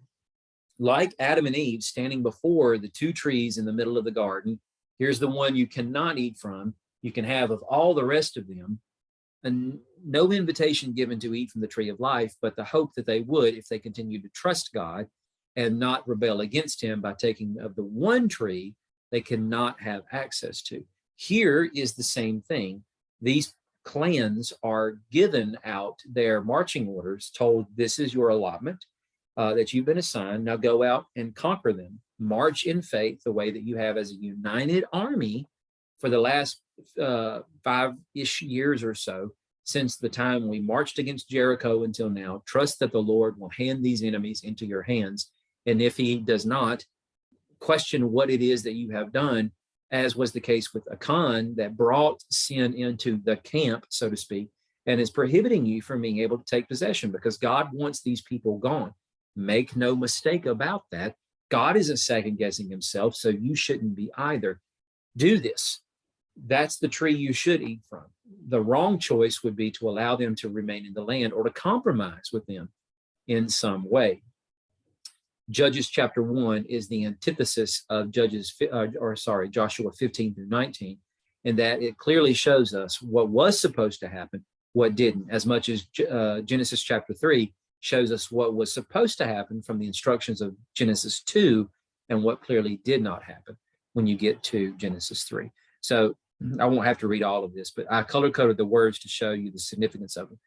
like Adam and Eve standing before the two trees in the middle of the garden, here's the one you cannot eat from. You can have of all the rest of them, and no invitation given to eat from the tree of life, but the hope that they would if they continued to trust God and not rebel against him by taking of the one tree they cannot have access to. Here is the same thing. These clans are given out their marching orders, told this is your allotment that you've been assigned. Now go out and conquer them. March in faith the way that you have as a united army for the last 5-ish years or so, since the time we marched against Jericho until now. Trust that the Lord will hand these enemies into your hands. And if he does not, question what it is that you have done, as was the case with Achan that brought sin into the camp, so to speak, and is prohibiting you from being able to take possession because God wants these people gone. Make no mistake about that. God isn't second guessing himself, so you shouldn't be either. Do this. That's the tree you should eat from. The wrong choice would be to allow them to remain in the land or to compromise with them in some way. Judges chapter 1 is the antithesis of Joshua 15 through 19, in that it clearly shows us what was supposed to happen, what didn't, as much as Genesis chapter 3 shows us what was supposed to happen from the instructions of Genesis 2 and what clearly did not happen when you get to Genesis 3. So I won't have to read all of this, but I color-coded the words to show you the significance of it.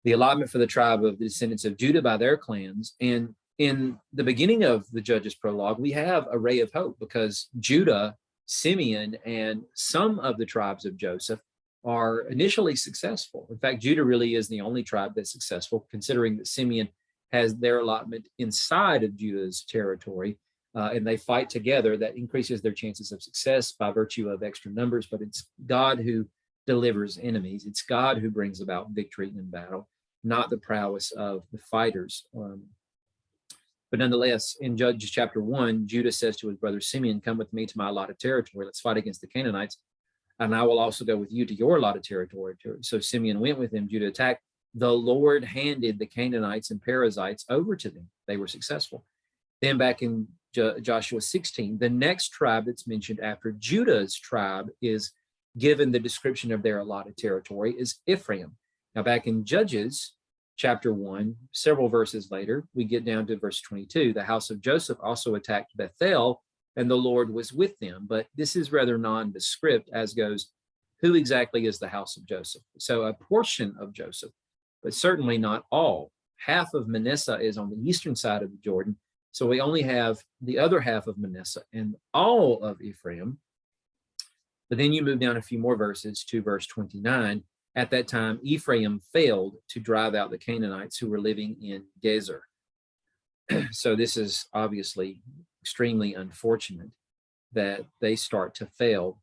The allotment for the tribe of the descendants of Judah by their clans. And in the beginning of the Judges prologue, we have a ray of hope because Judah, Simeon, and some of the tribes of Joseph are initially successful. In fact, Judah really is the only tribe that's successful, considering that Simeon has their allotment inside of Judah's territory, and they fight together. That increases their chances of success by virtue of extra numbers, but it's God who delivers enemies. It's God who brings about victory in battle, not the prowess of the fighters. But nonetheless, in Judges chapter 1, Judah says to his brother Simeon, come with me to my allotted territory. Let's fight against the Canaanites, and I will also go with you to your allotted territory. So Simeon went with him. Judah attacked. The Lord handed the Canaanites and Perizzites over to them. They were successful. Then back in Joshua 16, the next tribe that's mentioned after Judah's tribe is given the description of their allotted territory is Ephraim. Now back in Judges chapter 1, several verses later, we get down to verse 22. The house of Joseph also attacked Bethel, and the Lord was with them. But this is rather nondescript, as goes, who exactly is the house of Joseph? So a portion of Joseph, but certainly not all. Half of Manasseh is on the eastern side of the Jordan, so we only have the other half of Manasseh and all of Ephraim. But then you move down a few more verses to verse 29. At that time, Ephraim failed to drive out the Canaanites who were living in Gezer. So this is obviously extremely unfortunate that they start to fail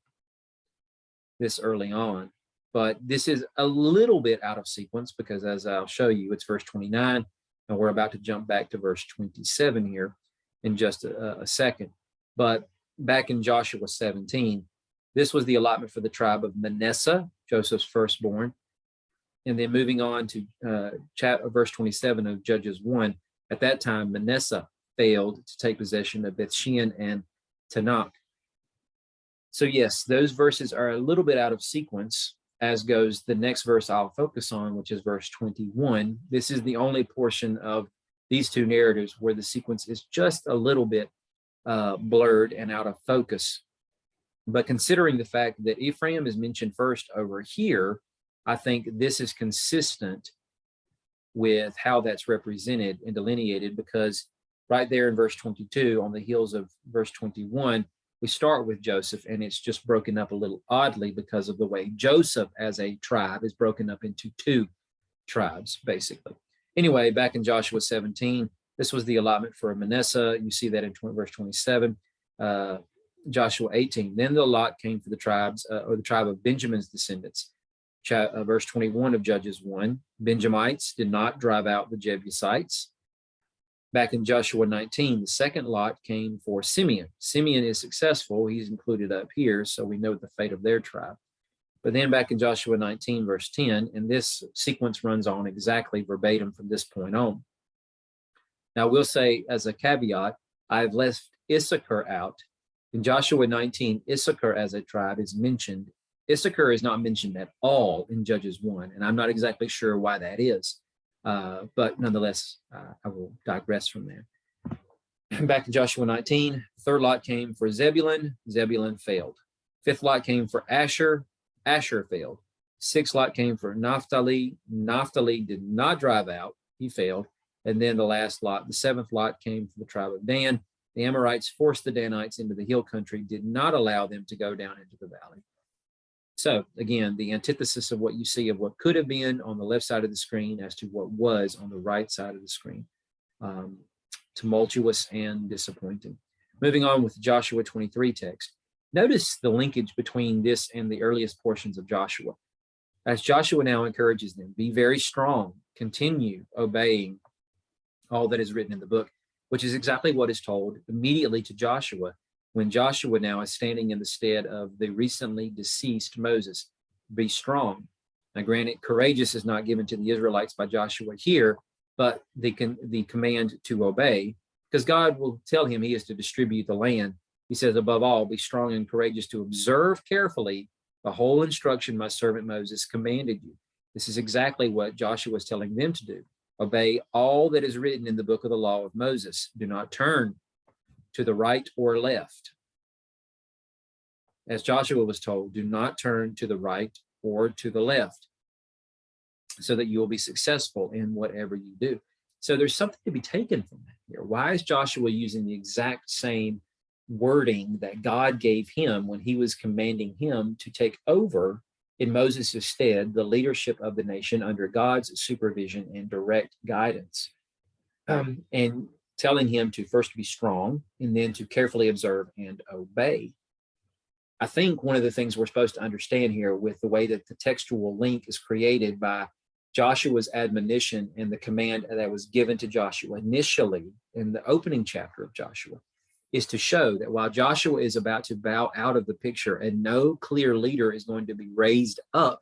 this early on. But this is a little bit out of sequence because, as I'll show you, it's verse 29, and we're about to jump back to verse 27 here in just a second. But back in Joshua 17, this was the allotment for the tribe of Manasseh, Joseph's firstborn. And then moving on to verse 27 of Judges 1, at that time, Manasseh failed to take possession of Bethshean and Tanakh. So yes, those verses are a little bit out of sequence, as goes the next verse I'll focus on, which is verse 21. This is the only portion of these two narratives where the sequence is just a little bit blurred and out of focus. But considering the fact that Ephraim is mentioned first over here, I think this is consistent with how that's represented and delineated, because right there in verse 22, on the heels of verse 21, we start with Joseph, and it's just broken up a little oddly because of the way Joseph as a tribe is broken up into two tribes, basically. Anyway, back in Joshua 17, this was the allotment for Manasseh. You see that in verse 27. Joshua 18, then the lot came for the tribes, or the tribe of Benjamin's descendants. Verse 21 of Judges 1, Benjamites did not drive out the Jebusites. Back in Joshua 19, the second lot came for Simeon. Simeon is successful. He's included up here, so we know the fate of their tribe. But then back in Joshua 19, verse 10, and this sequence runs on exactly verbatim from this point on. Now, we'll say as a caveat, I've left Issachar out. In Joshua 19, Issachar as a tribe is mentioned. Issachar is not mentioned at all in Judges 1, and I'm not exactly sure why that is. But nonetheless, I will digress from there. Back in Joshua 19, third lot came for Zebulun. Zebulun failed. Fifth lot came for Asher. Asher failed. Sixth lot came for Naphtali. Naphtali did not drive out. He failed. And then the last lot, the seventh lot, came from the tribe of Dan. The Amorites forced the Danites into the hill country, did not allow them to go down into the valley. So again, the antithesis of what you see of what could have been on the left side of the screen as to what was on the right side of the screen. Tumultuous and disappointing. Moving on with the Joshua 23 text. Notice the linkage between this and the earliest portions of Joshua. As Joshua now encourages them, be very strong, continue obeying all that is written in the book, which is exactly what is told immediately to Joshua when Joshua now is standing in the stead of the recently deceased Moses. Be strong. Now, granted, courageous is not given to the Israelites by Joshua here, but the command to obey, because God will tell him he is to distribute the land. He says, above all, be strong and courageous to observe carefully the whole instruction my servant Moses commanded you. This is exactly what Joshua is telling them to do. Obey all that is written in the book of the law of Moses. Do not turn to the right or left. As Joshua was told, do not turn to the right or to the left, so that you will be successful in whatever you do. So there's something to be taken from that here. Why is Joshua using the exact same wording that God gave him when he was commanding him to take over in Moses' stead the leadership of the nation under God's supervision and direct guidance, and telling him to first be strong and then to carefully observe and obey? I think one of the things we're supposed to understand here with the way that the textual link is created by Joshua's admonition and the command that was given to Joshua initially in the opening chapter of Joshua is to show that while Joshua is about to bow out of the picture and no clear leader is going to be raised up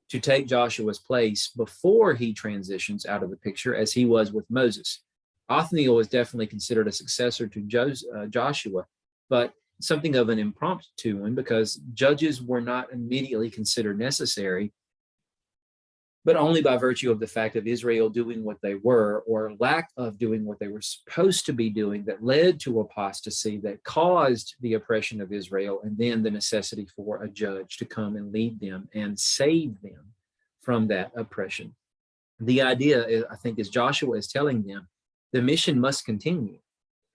to take Joshua's place before he transitions out of the picture as he was with Moses. Othniel was definitely considered a successor to Joshua, but something of an impromptu one because judges were not immediately considered necessary, but only by virtue of the fact of Israel doing what they were or lack of doing what they were supposed to be doing that led to apostasy that caused the oppression of Israel and then the necessity for a judge to come and lead them and save them from that oppression. The idea, I think, is Joshua is telling them the mission must continue.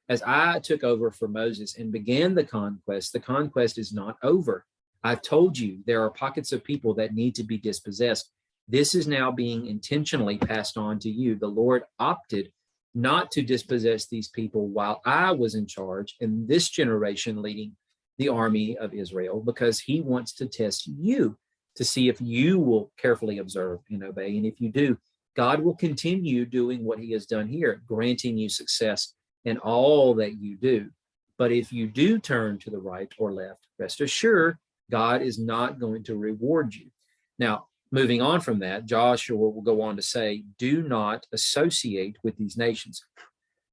As I took over for Moses and began the conquest is not over. I've told you there are pockets of people that need to be dispossessed. This is now being intentionally passed on to you. The Lord opted not to dispossess these people while I was in charge in this generation leading the army of Israel because he wants to test you to see if you will carefully observe and obey. And if you do, God will continue doing what he has done here, granting you success in all that you do. But if you do turn to the right or left, rest assured, God is not going to reward you. Now, moving on from that, Joshua will go on to say, do not associate with these nations.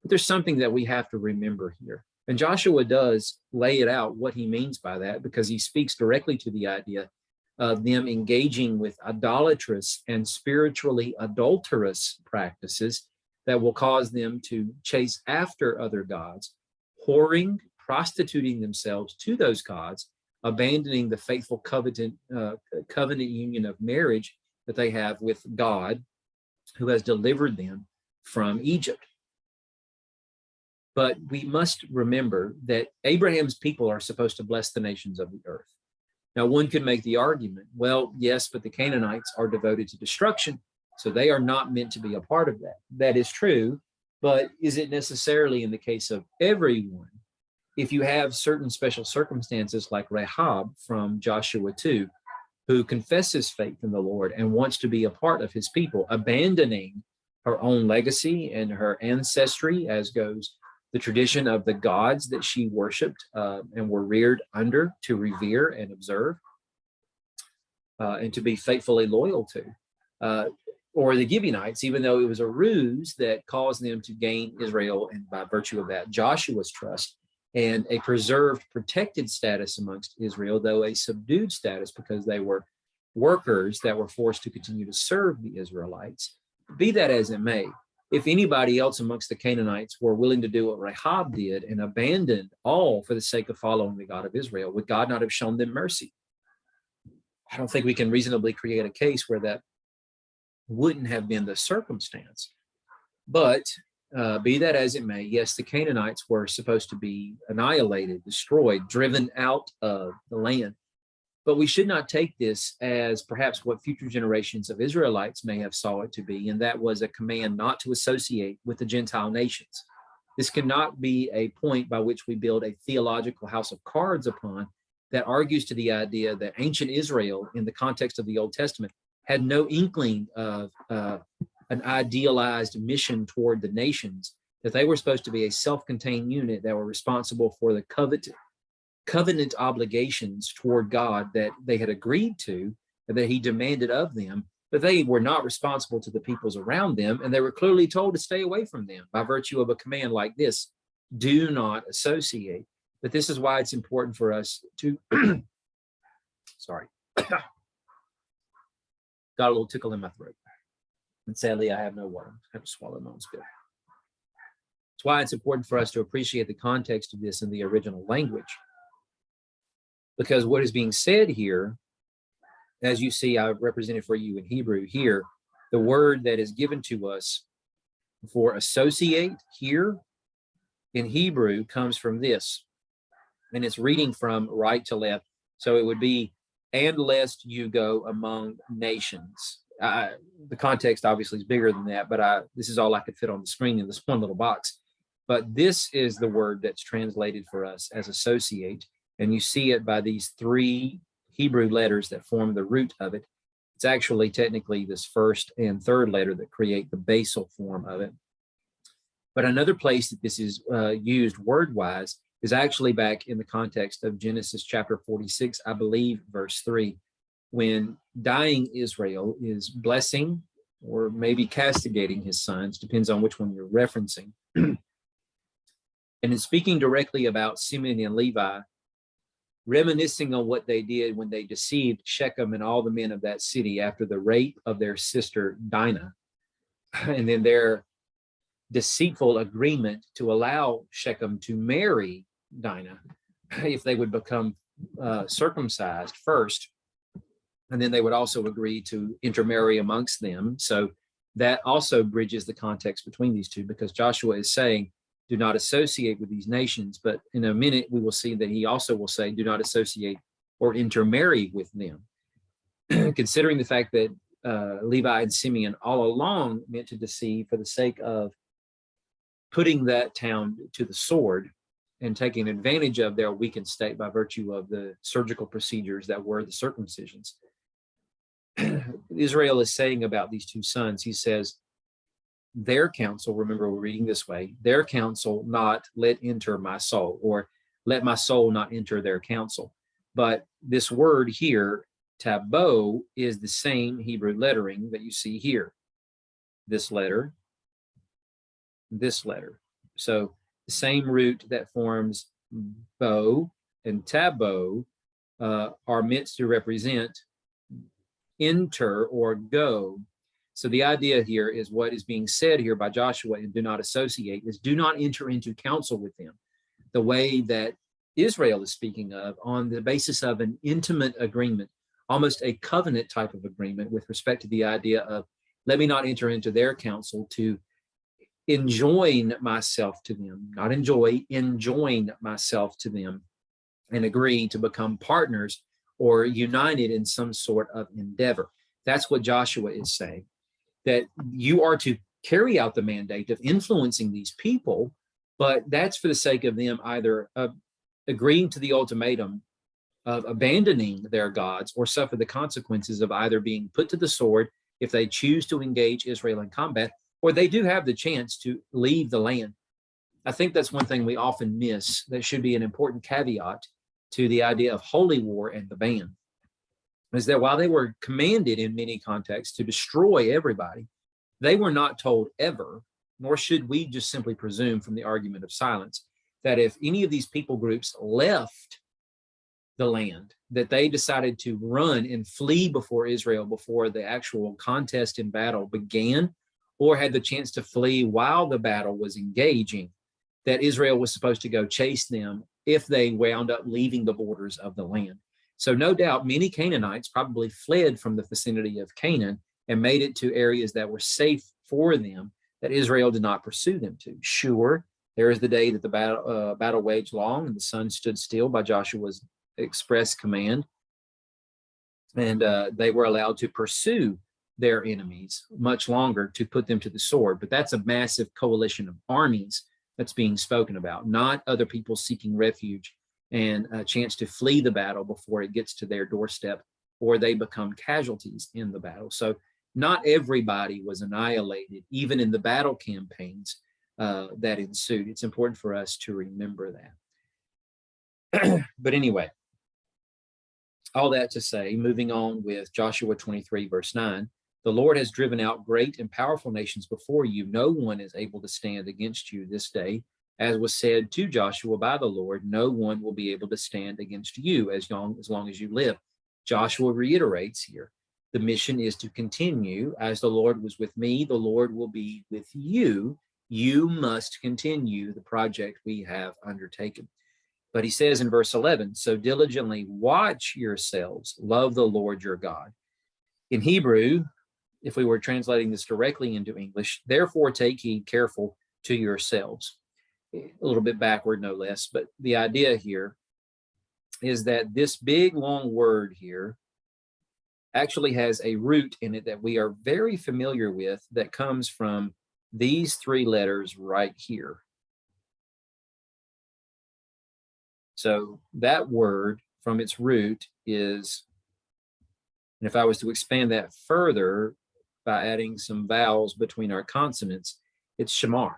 But there's something that we have to remember here. And Joshua does lay it out what he means by that because he speaks directly to the idea of them engaging with idolatrous and spiritually adulterous practices that will cause them to chase after other gods, whoring, prostituting themselves to those gods, abandoning the faithful covenant union of marriage that they have with God, who has delivered them from Egypt. But we must remember that Abraham's people are supposed to bless the nations of the earth. Now, one could make the argument, well, yes, but the Canaanites are devoted to destruction, so they are not meant to be a part of that. That is true, but is it necessarily in the case of everyone? If you have certain special circumstances like Rahab from Joshua 2, who confesses faith in the Lord and wants to be a part of his people, abandoning her own legacy and her ancestry, as goes the tradition of the gods that she worshiped and were reared under to revere and observe. and to be faithfully loyal to. Or the Gibeonites, even though it was a ruse that caused them to gain Israel, and by virtue of that, Joshua's trust and a preserved, protected status amongst Israel, though a subdued status because they were workers that were forced to continue to serve the Israelites. Be that as it may, if anybody else amongst the Canaanites were willing to do what Rahab did and abandoned all for the sake of following the God of Israel, would God not have shown them mercy? I don't think we can reasonably create a case where that wouldn't have been the circumstance. But be that as it may, yes, the Canaanites were supposed to be annihilated, destroyed, driven out of the land. But we should not take this as perhaps what future generations of Israelites may have saw it to be, and that was a command not to associate with the Gentile nations. This cannot be a point by which we build a theological house of cards upon that argues to the idea that ancient Israel, in the context of the Old Testament, had no inkling of an idealized mission toward the nations, that they were supposed to be a self-contained unit that were responsible for the covenant obligations toward God that they had agreed to, and that he demanded of them, but they were not responsible to the peoples around them, and they were clearly told to stay away from them by virtue of a command like this: do not associate. But this is why it's important for us to, sorry, got a little tickle in my throat. And sadly, I have no water. I have to swallow my own spit. That's why it's important for us to appreciate the context of this in the original language. Because what is being said here, as you see, I've represented for you in Hebrew here, the word that is given to us for associate here in Hebrew comes from this. And it's reading from right to left. So it would be, and lest you go among nations. The context obviously is bigger than that, but this is all I could fit on the screen in this one little box. But this is the word that's translated for us as associate. And you see it by these three Hebrew letters that form the root of it. It's actually technically this first and third letter that create the basal form of it. But another place that this is used word-wise is actually back in the context of Genesis chapter 46, I believe, verse 3, when dying Israel is blessing or maybe castigating his sons, depends on which one you're referencing. And in speaking directly about Simeon and Levi, reminiscing on what they did when they deceived Shechem and all the men of that city after the rape of their sister Dinah, and then their deceitful agreement to allow Shechem to marry Dinah if they would become circumcised first, and then they would also agree to intermarry amongst them. So that also bridges the context between these two, because Joshua is saying, do not associate with these nations. But in a minute, we will see that he also will say, do not associate or intermarry with them. Considering the fact that Levi and Simeon all along meant to deceive for the sake of putting that town to the sword and taking advantage of their weakened state by virtue of the surgical procedures that were the circumcisions. Israel is saying about these two sons, he says, their counsel, remember we're reading this way, their counsel not let enter my soul, or let my soul not enter their counsel. But this word here, tabo, is the same Hebrew lettering that you see here. This letter, this letter. So the same root that forms bo and tabo are meant to represent enter or go. So the idea here is what is being said here by Joshua and do not associate is do not enter into counsel with them, the way that Israel is speaking of on the basis of an intimate agreement, almost a covenant type of agreement with respect to the idea of let me not enter into their counsel to enjoin myself to them, not enjoy, enjoin myself to them and agree to become partners or united in some sort of endeavor. That's what Joshua is saying, that you are to carry out the mandate of influencing these people, but that's for the sake of them either agreeing to the ultimatum of abandoning their gods or suffer the consequences of either being put to the sword if they choose to engage Israel in combat, or they do have the chance to leave the land. I think that's one thing we often miss that should be an important caveat to the idea of holy war and the ban. is that while they were commanded in many contexts to destroy everybody, they were not told ever, nor should we just simply presume from the argument of silence, that if any of these people groups left the land, that they decided to run and flee before Israel before the actual contest in battle began, or had the chance to flee while the battle was engaging, that Israel was supposed to go chase them if they wound up leaving the borders of the land. So no doubt many Canaanites probably fled from the vicinity of Canaan and made it to areas that were safe for them, that Israel did not pursue them to. Sure, there is the day that the battle waged long and the sun stood still by Joshua's express command, and they were allowed to pursue their enemies much longer to put them to the sword. But that's a massive coalition of armies that's being spoken about, not other people seeking refuge and a chance to flee the battle before it gets to their doorstep or they become casualties in the battle. So not everybody was annihilated, even in the battle campaigns that ensued. It's important for us to remember that. But anyway, all that to say, moving on with Joshua 23, verse 9, the Lord has driven out great and powerful nations before you. No one is able to stand against you this day. As was said to Joshua by the Lord, no one will be able to stand against you as long as you live. Joshua reiterates here, the mission is to continue. As the Lord was with me, the Lord will be with you. You must continue the project we have undertaken. But he says in verse 11, so diligently watch yourselves, love the Lord your God. In Hebrew, if we were translating this directly into English, therefore take heed careful to yourselves. A little bit backward, no less, but the idea here is that this big, long word here actually has a root in it that we are very familiar with that comes from these three letters right here. So that word from its root is, and if I was to expand that further by adding some vowels between our consonants, it's shamar.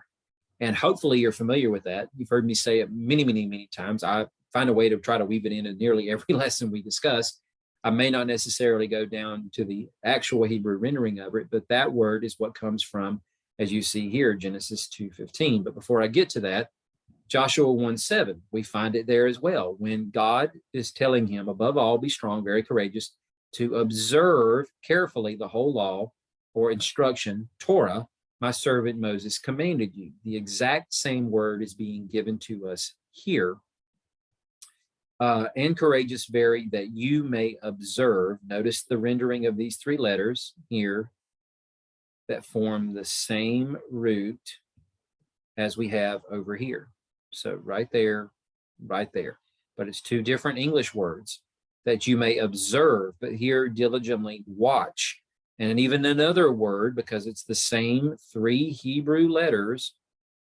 And hopefully you're familiar with that. You've heard me say it many, many, many times. I find a way to try to weave it in nearly every lesson we discuss. I may not necessarily go down to the actual Hebrew rendering of it, but that word is what comes from, as you see here, Genesis 2:15. But before I get to that, Joshua 1:7, we find it there as well. When God is telling him, above all, be strong, very courageous, to observe carefully the whole law or instruction, Torah, my servant Moses commanded you. The exact same word is being given to us here. And courageous very, that you may observe. Notice the rendering of these three letters here that form the same root as we have over here. So right there, right there. But it's two different English words, that you may observe, but here diligently watch. And even another word, because it's the same three Hebrew letters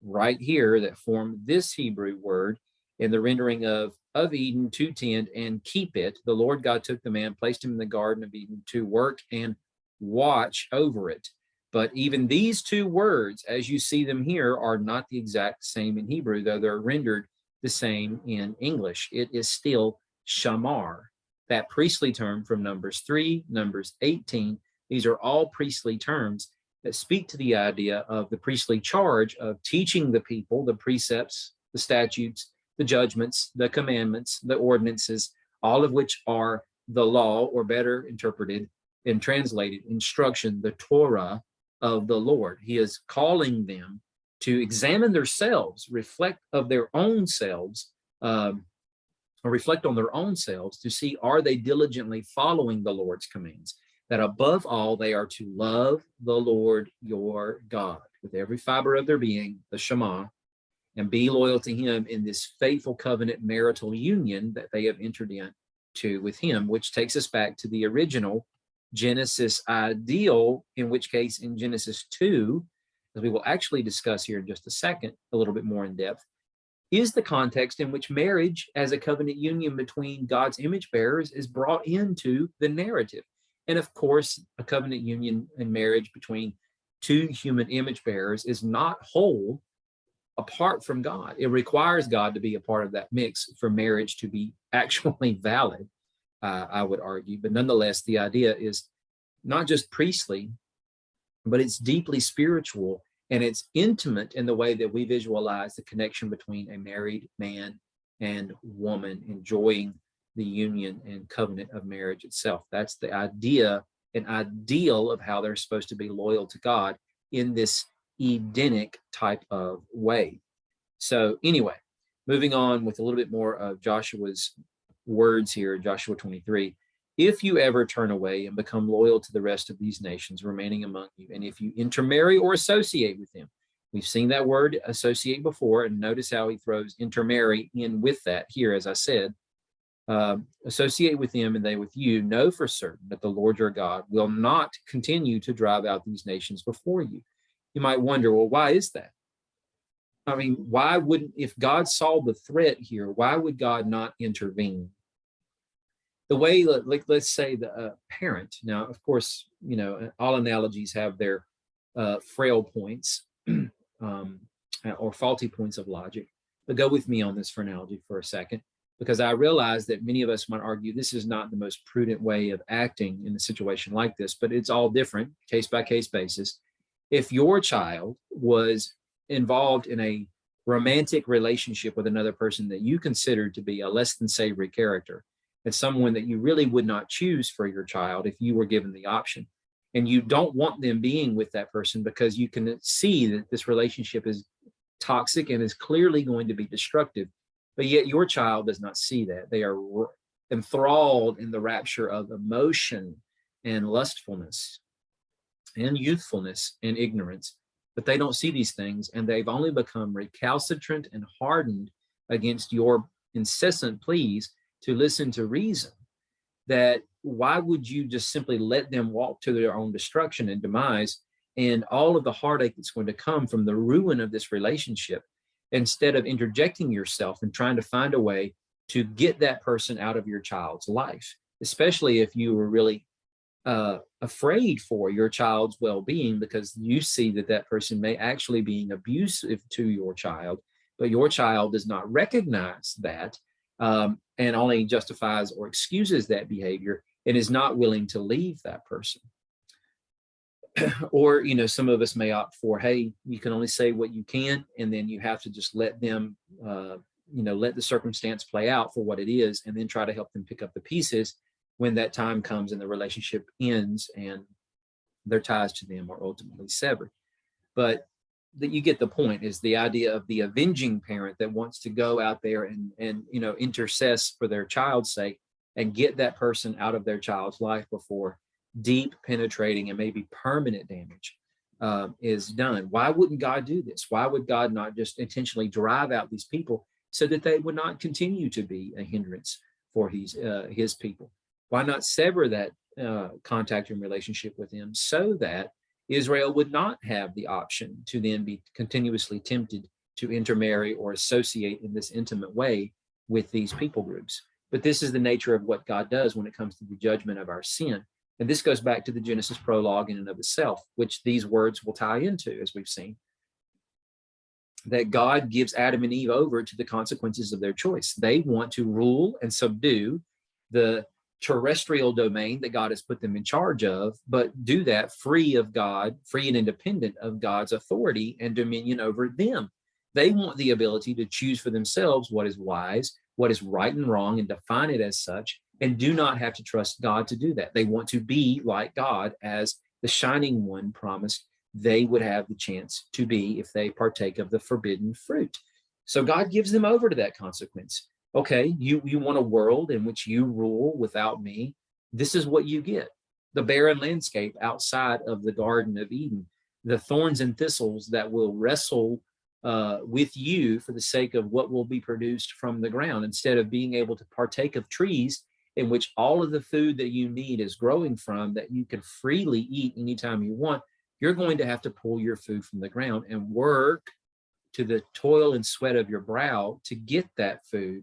right here that form this Hebrew word in the rendering of Eden to tend and keep it. The Lord God took the man, placed him in the Garden of Eden to work and watch over it. But even these two words, as you see them here, are not the exact same in Hebrew, though they're rendered the same in English. It is still shamar, that priestly term from Numbers 3, Numbers 18. These are all priestly terms that speak to the idea of the priestly charge of teaching the people the precepts, the statutes, the judgments, the commandments, the ordinances, all of which are the law, or better interpreted and translated, instruction, the Torah of the Lord. He is calling them to examine themselves, reflect on their own selves to see, are they diligently following the Lord's commands? That above all, they are to love the Lord your God with every fiber of their being, the Shema, and be loyal to him in this faithful covenant marital union that they have entered into with him, which takes us back to the original Genesis ideal, in which case in Genesis 2, as we will actually discuss here in just a second, a little bit more in depth, is the context in which marriage as a covenant union between God's image bearers is brought into the narrative. And of course, a covenant union and marriage between two human image bearers is not whole apart from God. It requires God to be a part of that mix for marriage to be actually valid. I would argue. But nonetheless, the idea is not just priestly, but it's deeply spiritual, and it's intimate in the way that we visualize the connection between a married man and woman enjoying the union and covenant of marriage itself. That's the idea, an ideal of how they're supposed to be loyal to God in this Edenic type of way. So anyway, moving on with a little bit more of Joshua's words here, Joshua 23. If you ever turn away and become loyal to the rest of these nations remaining among you, and if you intermarry or associate with them, we've seen that word associate before, and notice how he throws intermarry in with that here, as I said. Associate with them and they with you, know for certain that the Lord your God will not continue to drive out these nations before you. You might wonder, well, why is that? I mean, why wouldn't, if God saw the threat here, why would God not intervene? The way, like, let's say the parent, now, of course, you know, all analogies have their frail points or faulty points of logic, but go with me on this for analogy for a second, because I realize that many of us might argue this is not the most prudent way of acting in a situation like this, but it's all different, case by case basis. If your child was involved in a romantic relationship with another person that you considered to be a less than savory character, and someone that you really would not choose for your child if you were given the option, and you don't want them being with that person because you can see that this relationship is toxic and is clearly going to be destructive, but yet your child does not see that. They are enthralled in the rapture of emotion and lustfulness and youthfulness and ignorance, but they don't see these things, and they've only become recalcitrant and hardened against your incessant pleas to listen to reason. That why would you just simply let them walk to their own destruction and demise, and all of the heartache that's going to come from the ruin of this relationship, instead of interjecting yourself and trying to find a way to get that person out of your child's life, especially if you were really afraid for your child's well-being, because you see that that person may actually be abusive to your child, but your child does not recognize that, and only justifies or excuses that behavior and is not willing to leave that person. Or, you know, some of us may opt for, hey, you can only say what you can, and then you have to just let them, you know, let the circumstance play out for what it is, and then try to help them pick up the pieces when that time comes and the relationship ends and their ties to them are ultimately severed. But that you get the point, is the idea of the avenging parent that wants to go out there and you know, intercess for their child's sake and get that person out of their child's life before deep, penetrating, and maybe permanent damage is done. Why wouldn't God do this? Why would God not just intentionally drive out these people so that they would not continue to be a hindrance for his people? Why not sever that contact and relationship with him so that Israel would not have the option to then be continuously tempted to intermarry or associate in this intimate way with these people groups? But this is the nature of what God does when it comes to the judgment of our sin. And this goes back to the Genesis prologue in and of itself, which these words will tie into, as we've seen, that God gives Adam and Eve over to the consequences of their choice. They want to rule and subdue the terrestrial domain that God has put them in charge of, but do that free of God, free and independent of God's authority and dominion over them. They want the ability to choose for themselves what is wise, what is right and wrong, and define it as such, and do not have to trust God to do that. They want to be like God, as the shining one promised they would have the chance to be if they partake of the forbidden fruit. So God gives them over to that consequence. Okay, you want a world in which you rule without me. This is what you get. The barren landscape outside of the Garden of Eden, the thorns and thistles that will wrestle with you for the sake of what will be produced from the ground, instead of being able to partake of trees in which all of the food that you need is growing from, that you can freely eat anytime you want. You're going to have to pull your food from the ground and work to the toil and sweat of your brow to get that food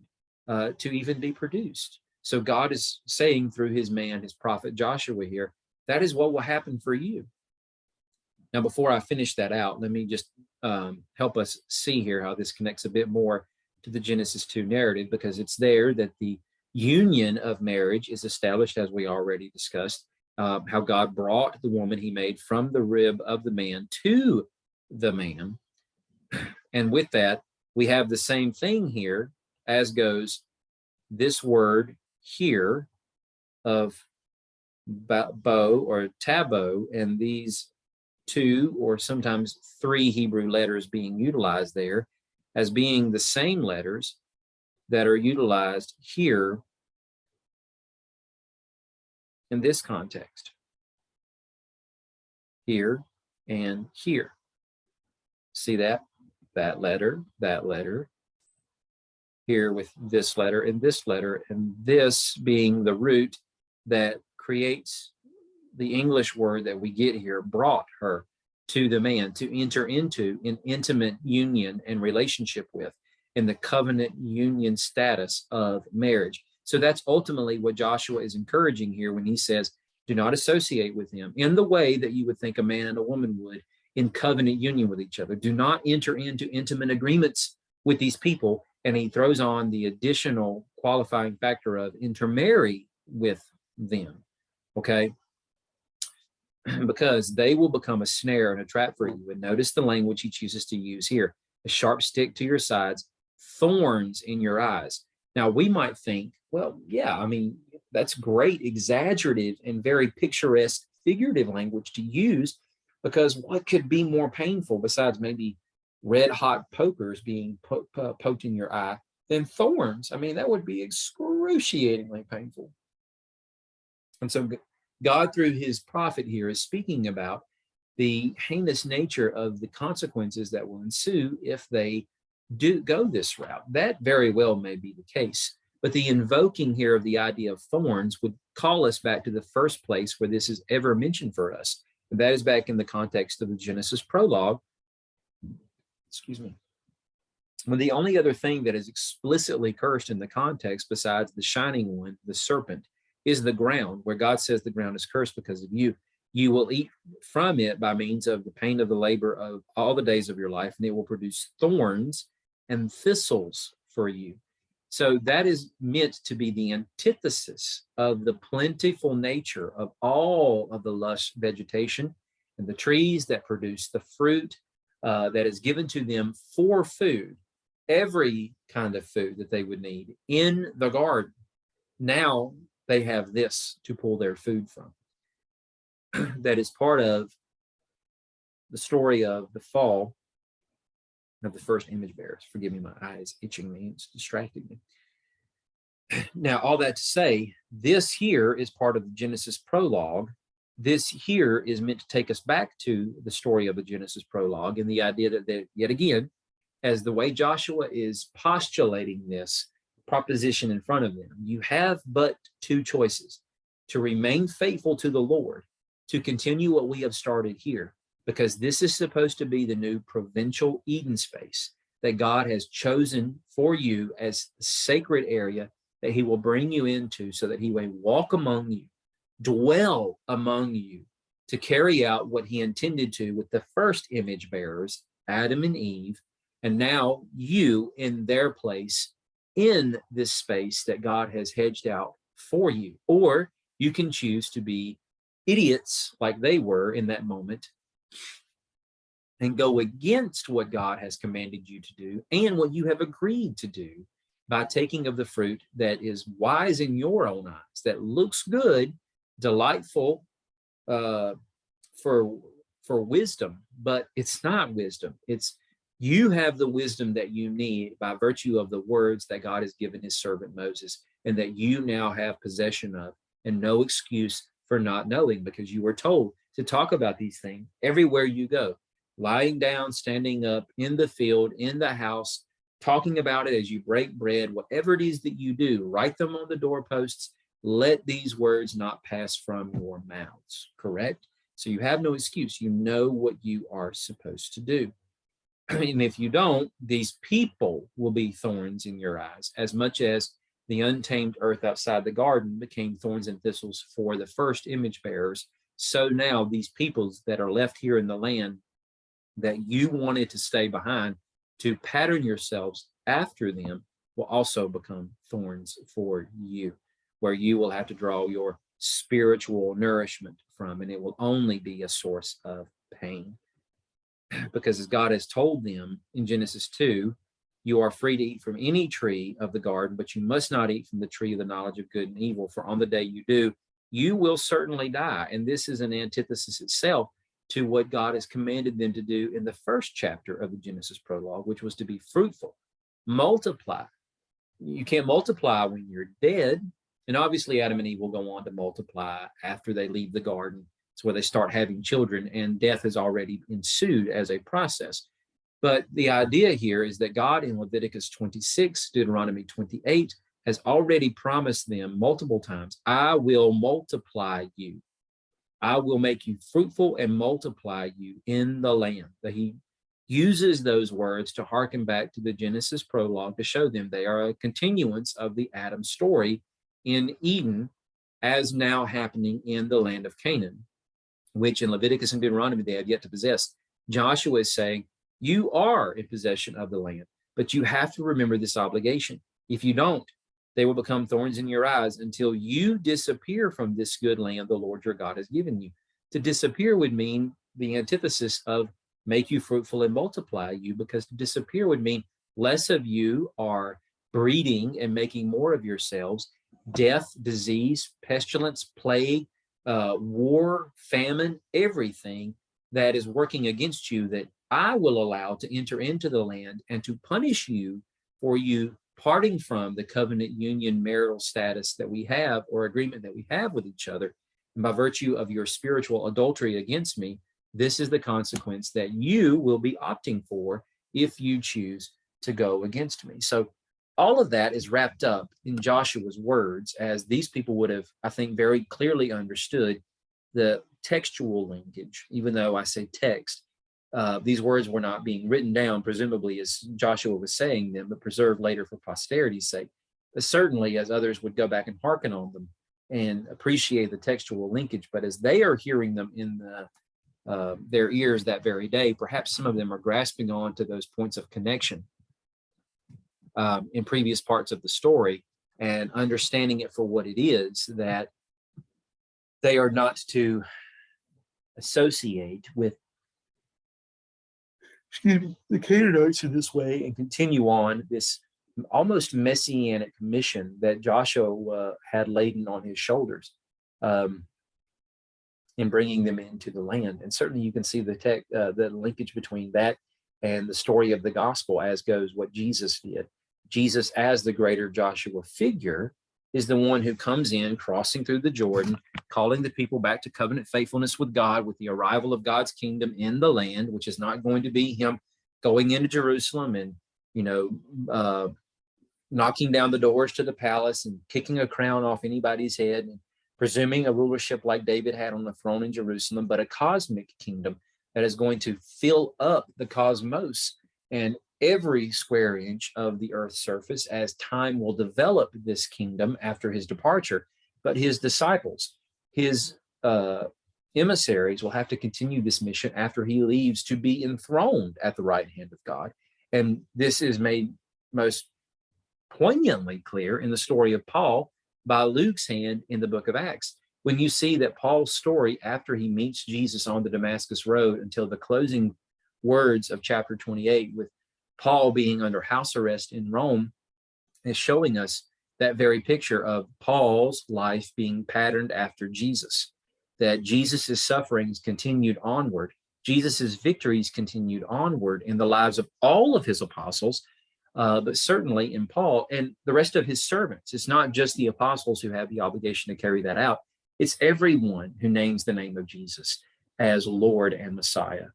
to even be produced. So God is saying through his man, his prophet Joshua here, that is what will happen for you. Now, before I finish that out, let me just help us see here how this connects a bit more to the Genesis 2 narrative, because it's there that the union of marriage is established, as we already discussed, how God brought the woman he made from the rib of the man to the man. And with that, we have the same thing here, as goes this word here of bo or tabo, and these two or sometimes three Hebrew letters being utilized there as being the same letters that are utilized here in this context, here and here. See that? That letter, here with this letter, and this being the root that creates the English word that we get here, brought her to the man, to enter into an intimate union and relationship with, in the covenant union status of marriage. So that's ultimately what Joshua is encouraging here when he says, do not associate with him in the way that you would think a man and a woman would in covenant union with each other. Do not enter into intimate agreements with these people. And he throws on the additional qualifying factor of intermarry with them, okay? Because they will become a snare and a trap for you. And notice the language he chooses to use here: a sharp stick to your sides, thorns in your eyes. Now, we might think, well, yeah, I mean, that's great, exaggerative and very picturesque, figurative language to use, because what could be more painful besides maybe red hot pokers being poked in your eye than thorns? I mean, that would be excruciatingly painful. And so God, through his prophet here, is speaking about the heinous nature of the consequences that will ensue if they do go this route. That very well may be the case. But the invoking here of the idea of thorns would call us back to the first place where this is ever mentioned for us. And that is back in the context of the Genesis prologue. Excuse me. Well, the only other thing that is explicitly cursed in the context, besides the shining one, the serpent, is the ground, where God says the ground is cursed because of you. You will eat from it by means of the pain of the labor of all the days of your life, and it will produce thorns and thistles for you. So that is meant to be the antithesis of the plentiful nature of all of the lush vegetation and the trees that produce the fruit that is given to them for food, every kind of food that they would need in the garden. Now they have this to pull their food from. That is part of the story of the fall of the first image bearers. Forgive me, my eye is itching me, it's distracting me. Now, all that to say, this here is part of the Genesis prologue. This here is meant to take us back to the story of the Genesis prologue, and the idea that yet again, as the way Joshua is postulating this proposition in front of them, you have but two choices: to remain faithful to the Lord, to continue what we have started here, because this is supposed to be the new provincial Eden space that God has chosen for you as the sacred area that he will bring you into, so that he may walk among you, dwell among you, to carry out what he intended to with the first image bearers, Adam and Eve, and now you in their place in this space that God has hedged out for you. Or you can choose to be idiots like they were in that moment and go against what God has commanded you to do and what you have agreed to do by taking of the fruit that is wise in your own eyes, that looks good, delightful for wisdom, but it's not wisdom. It's you have the wisdom that you need by virtue of the words that God has given his servant Moses, and that you now have possession of, and no excuse for not knowing, because you were told to talk about these things everywhere you go, lying down, standing up, in the field, in the house, talking about it as you break bread, whatever it is that you do, write them on the doorposts. Let these words not pass from your mouths, correct? So you have no excuse. You know what you are supposed to do. And if you don't, these people will be thorns in your eyes, as much as the untamed earth outside the garden became thorns and thistles for the first image bearers. So now these peoples that are left here in the land that you wanted to stay behind, to pattern yourselves after them, will also become thorns for you, where you will have to draw your spiritual nourishment from, and it will only be a source of pain. Because as God has told them in Genesis 2, you are free to eat from any tree of the garden, but you must not eat from the tree of the knowledge of good and evil, for on the day you do, you will certainly die. And this is an antithesis itself to what God has commanded them to do in the first chapter of the Genesis prologue, which was to be fruitful, multiply. You can't multiply when you're dead. And obviously Adam and Eve will go on to multiply after they leave the garden. It's where they start having children, and death has already ensued as a process. But the idea here is that God in Leviticus 26, Deuteronomy 28, has already promised them multiple times, I will multiply you. I will make you fruitful and multiply you in the land. That he uses those words to hearken back to the Genesis prologue to show them they are a continuance of the Adam story in Eden as now happening in the land of Canaan, which in Leviticus and Deuteronomy they have yet to possess. Joshua is saying, you are in possession of the land, but you have to remember this obligation. If you don't, they will become thorns in your eyes until you disappear from this good land the Lord your God has given you. To disappear would mean the antithesis of make you fruitful and multiply you, because to disappear would mean less of you are breeding and making more of yourselves. Death, disease, pestilence, plague, war, famine, everything that is working against you, that I will allow to enter into the land and to punish you for you parting from the covenant union marital status that we have, or agreement that we have with each other. And by virtue of your spiritual adultery against me, this is the consequence that you will be opting for if you choose to go against me. So all of that is wrapped up in Joshua's words, as these people would have, I think, very clearly understood the textual linkage. Even though I say text, these words were not being written down, presumably as Joshua was saying them, but preserved later for posterity's sake. But certainly as others would go back and hearken on them and appreciate the textual linkage. But as they are hearing them in their ears that very day, perhaps some of them are grasping on to those points of connection in previous parts of the story and understanding it for what it is, that they are not to associate with the Canaanites in this way and continue on this almost messianic mission that Joshua had laden on his shoulders in bringing them into the land. And certainly you can see the linkage between that and the story of the gospel, as goes what Jesus did. Jesus, as the greater Joshua figure, is the one who comes in, crossing through the Jordan, calling the people back to covenant faithfulness with God, with the arrival of God's kingdom in the land, which is not going to be him going into Jerusalem and, knocking down the doors to the palace and kicking a crown off anybody's head and presuming a rulership like David had on the throne in Jerusalem, but a cosmic kingdom that is going to fill up the cosmos and every square inch of the earth's surface, as time will develop this kingdom after his departure. But his disciples, his emissaries, will have to continue this mission after he leaves to be enthroned at the right hand of God. And this is made most poignantly clear in the story of Paul by Luke's hand in the book of Acts. When you see that Paul's story after he meets Jesus on the Damascus Road until the closing words of chapter 28, with Paul being under house arrest in Rome, is showing us that very picture of Paul's life being patterned after Jesus, that Jesus's sufferings continued onward, Jesus's victories continued onward in the lives of all of his apostles, but certainly in Paul and the rest of his servants. It's not just the apostles who have the obligation to carry that out. It's everyone who names the name of Jesus as Lord and Messiah,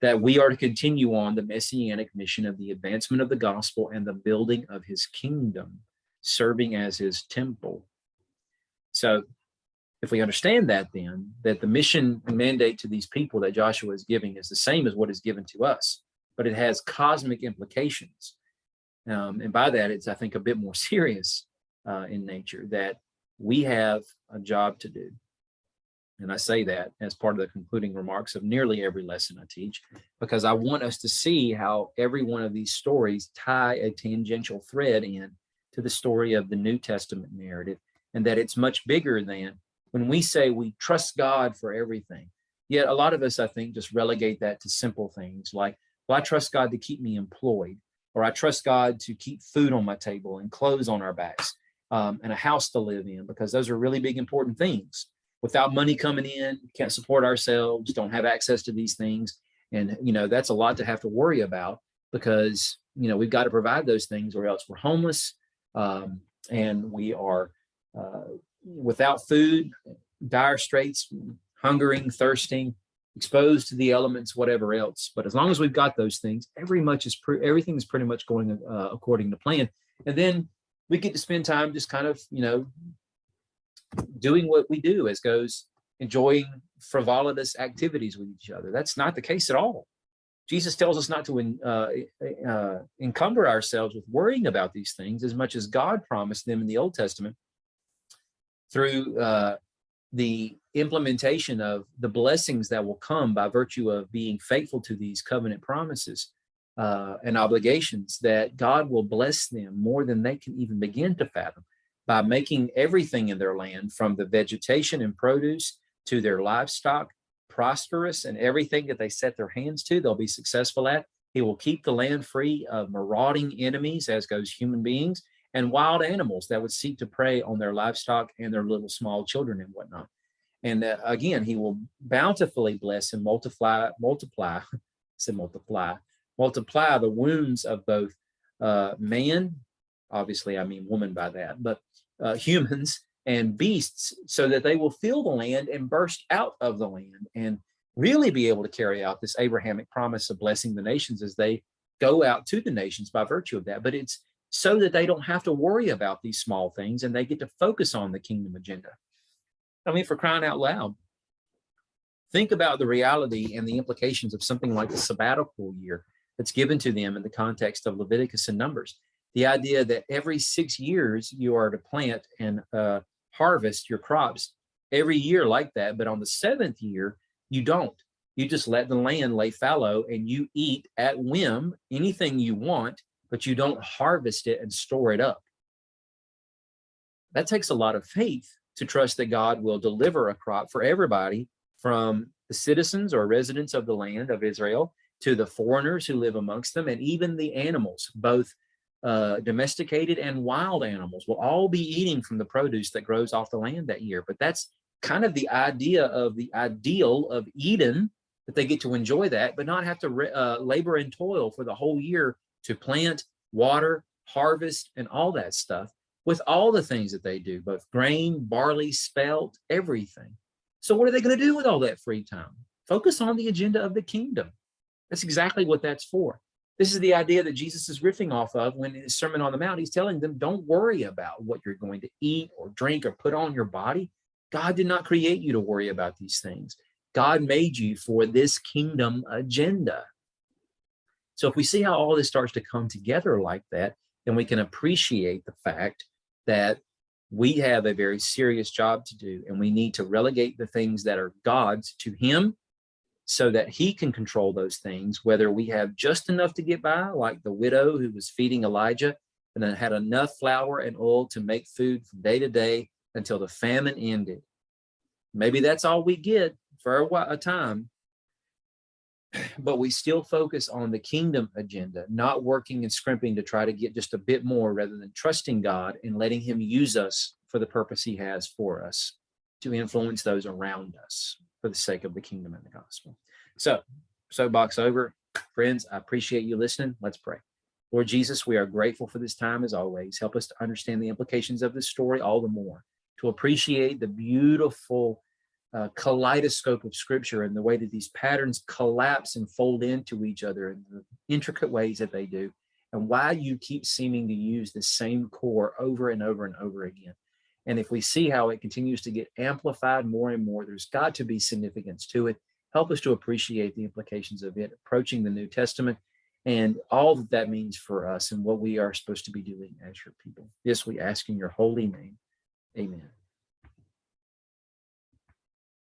that we are to continue on the messianic mission of the advancement of the gospel and the building of his kingdom, serving as his temple. So if we understand that, then, that the mission and mandate to these people that Joshua is giving is the same as what is given to us, but it has cosmic implications. And by that, it's, I think, a bit more serious in nature, that we have a job to do. And I say that as part of the concluding remarks of nearly every lesson I teach, because I want us to see how every one of these stories tie a tangential thread in to the story of the New Testament narrative, and that it's much bigger than when we say we trust God for everything. Yet a lot of us, I think, just relegate that to simple things like, well, I trust God to keep me employed, or I trust God to keep food on my table and clothes on our backs, and a house to live in, because those are really big, important things. Without money coming in, can't support ourselves, don't have access to these things. And, that's a lot to have to worry about, because, we've got to provide those things, or else we're homeless, and we are without food, dire straits, hungering, thirsting, exposed to the elements, whatever else. But as long as we've got those things, everything is pretty much going according to plan. And then we get to spend time just kind of, doing what we do, as goes enjoying frivolous activities with each other. That's not the case at all. Jesus tells us not to encumber ourselves with worrying about these things, as much as God promised them in the Old Testament through the implementation of the blessings that will come by virtue of being faithful to these covenant promises and obligations, that God will bless them more than they can even begin to fathom, by making everything in their land, from the vegetation and produce to their livestock, prosperous, and everything that they set their hands to, they'll be successful at. He will keep the land free of marauding enemies, as goes human beings, and wild animals that would seek to prey on their livestock and their little small children and whatnot. And again, he will bountifully bless and multiply the wounds of both man, obviously I mean woman by that, but humans and beasts, so that they will fill the land and burst out of the land, and really be able to carry out this Abrahamic promise of blessing the nations as they go out to the nations by virtue of that. But it's so that they don't have to worry about these small things, and they get to focus on the kingdom agenda. I mean, for crying out loud, think about the reality and the implications of something like the sabbatical year that's given to them in the context of Leviticus and Numbers. The idea that every 6 years you are to plant and harvest your crops every year like that, but on the 7th year, you don't. You just let the land lay fallow, and you eat at whim anything you want, but you don't harvest it and store it up. That takes a lot of faith to trust that God will deliver a crop for everybody, from the citizens or residents of the land of Israel to the foreigners who live amongst them, and even the animals, both domesticated and wild animals, will all be eating from the produce that grows off the land that year. But that's kind of the idea of the ideal of Eden, that they get to enjoy that, but not have to labor and toil for the whole year to plant, water, harvest, and all that stuff, with all the things that they do, both grain, barley, spelt, everything. So what are they going to do with all that free time? Focus on the agenda of the kingdom. That's exactly what that's for. This is the idea that Jesus is riffing off of when in his Sermon on the Mount, he's telling them, don't worry about what you're going to eat or drink or put on your body. God did not create you to worry about these things. God made you for this kingdom agenda. So if we see how all this starts to come together like that, then we can appreciate the fact that we have a very serious job to do, and we need to relegate the things that are God's to him, so that he can control those things, whether we have just enough to get by, like the widow who was feeding Elijah and then had enough flour and oil to make food from day to day until the famine ended. Maybe that's all we get for a time, but we still focus on the kingdom agenda, not working and scrimping to try to get just a bit more, rather than trusting God and letting him use us for the purpose he has for us, to influence those around us for the sake of the kingdom and the gospel. So, soapbox over. Friends, I appreciate you listening. Let's pray. Lord Jesus, we are grateful for this time as always. Help us to understand the implications of this story all the more, to appreciate the beautiful kaleidoscope of Scripture and the way that these patterns collapse and fold into each other in the intricate ways that they do, and why you keep seeming to use the same core over and over and over again. And if we see how it continues to get amplified more and more, there's got to be significance to it. Help us to appreciate the implications of it approaching the New Testament and all that that means for us and what we are supposed to be doing as your people. This we ask in your holy name. Amen.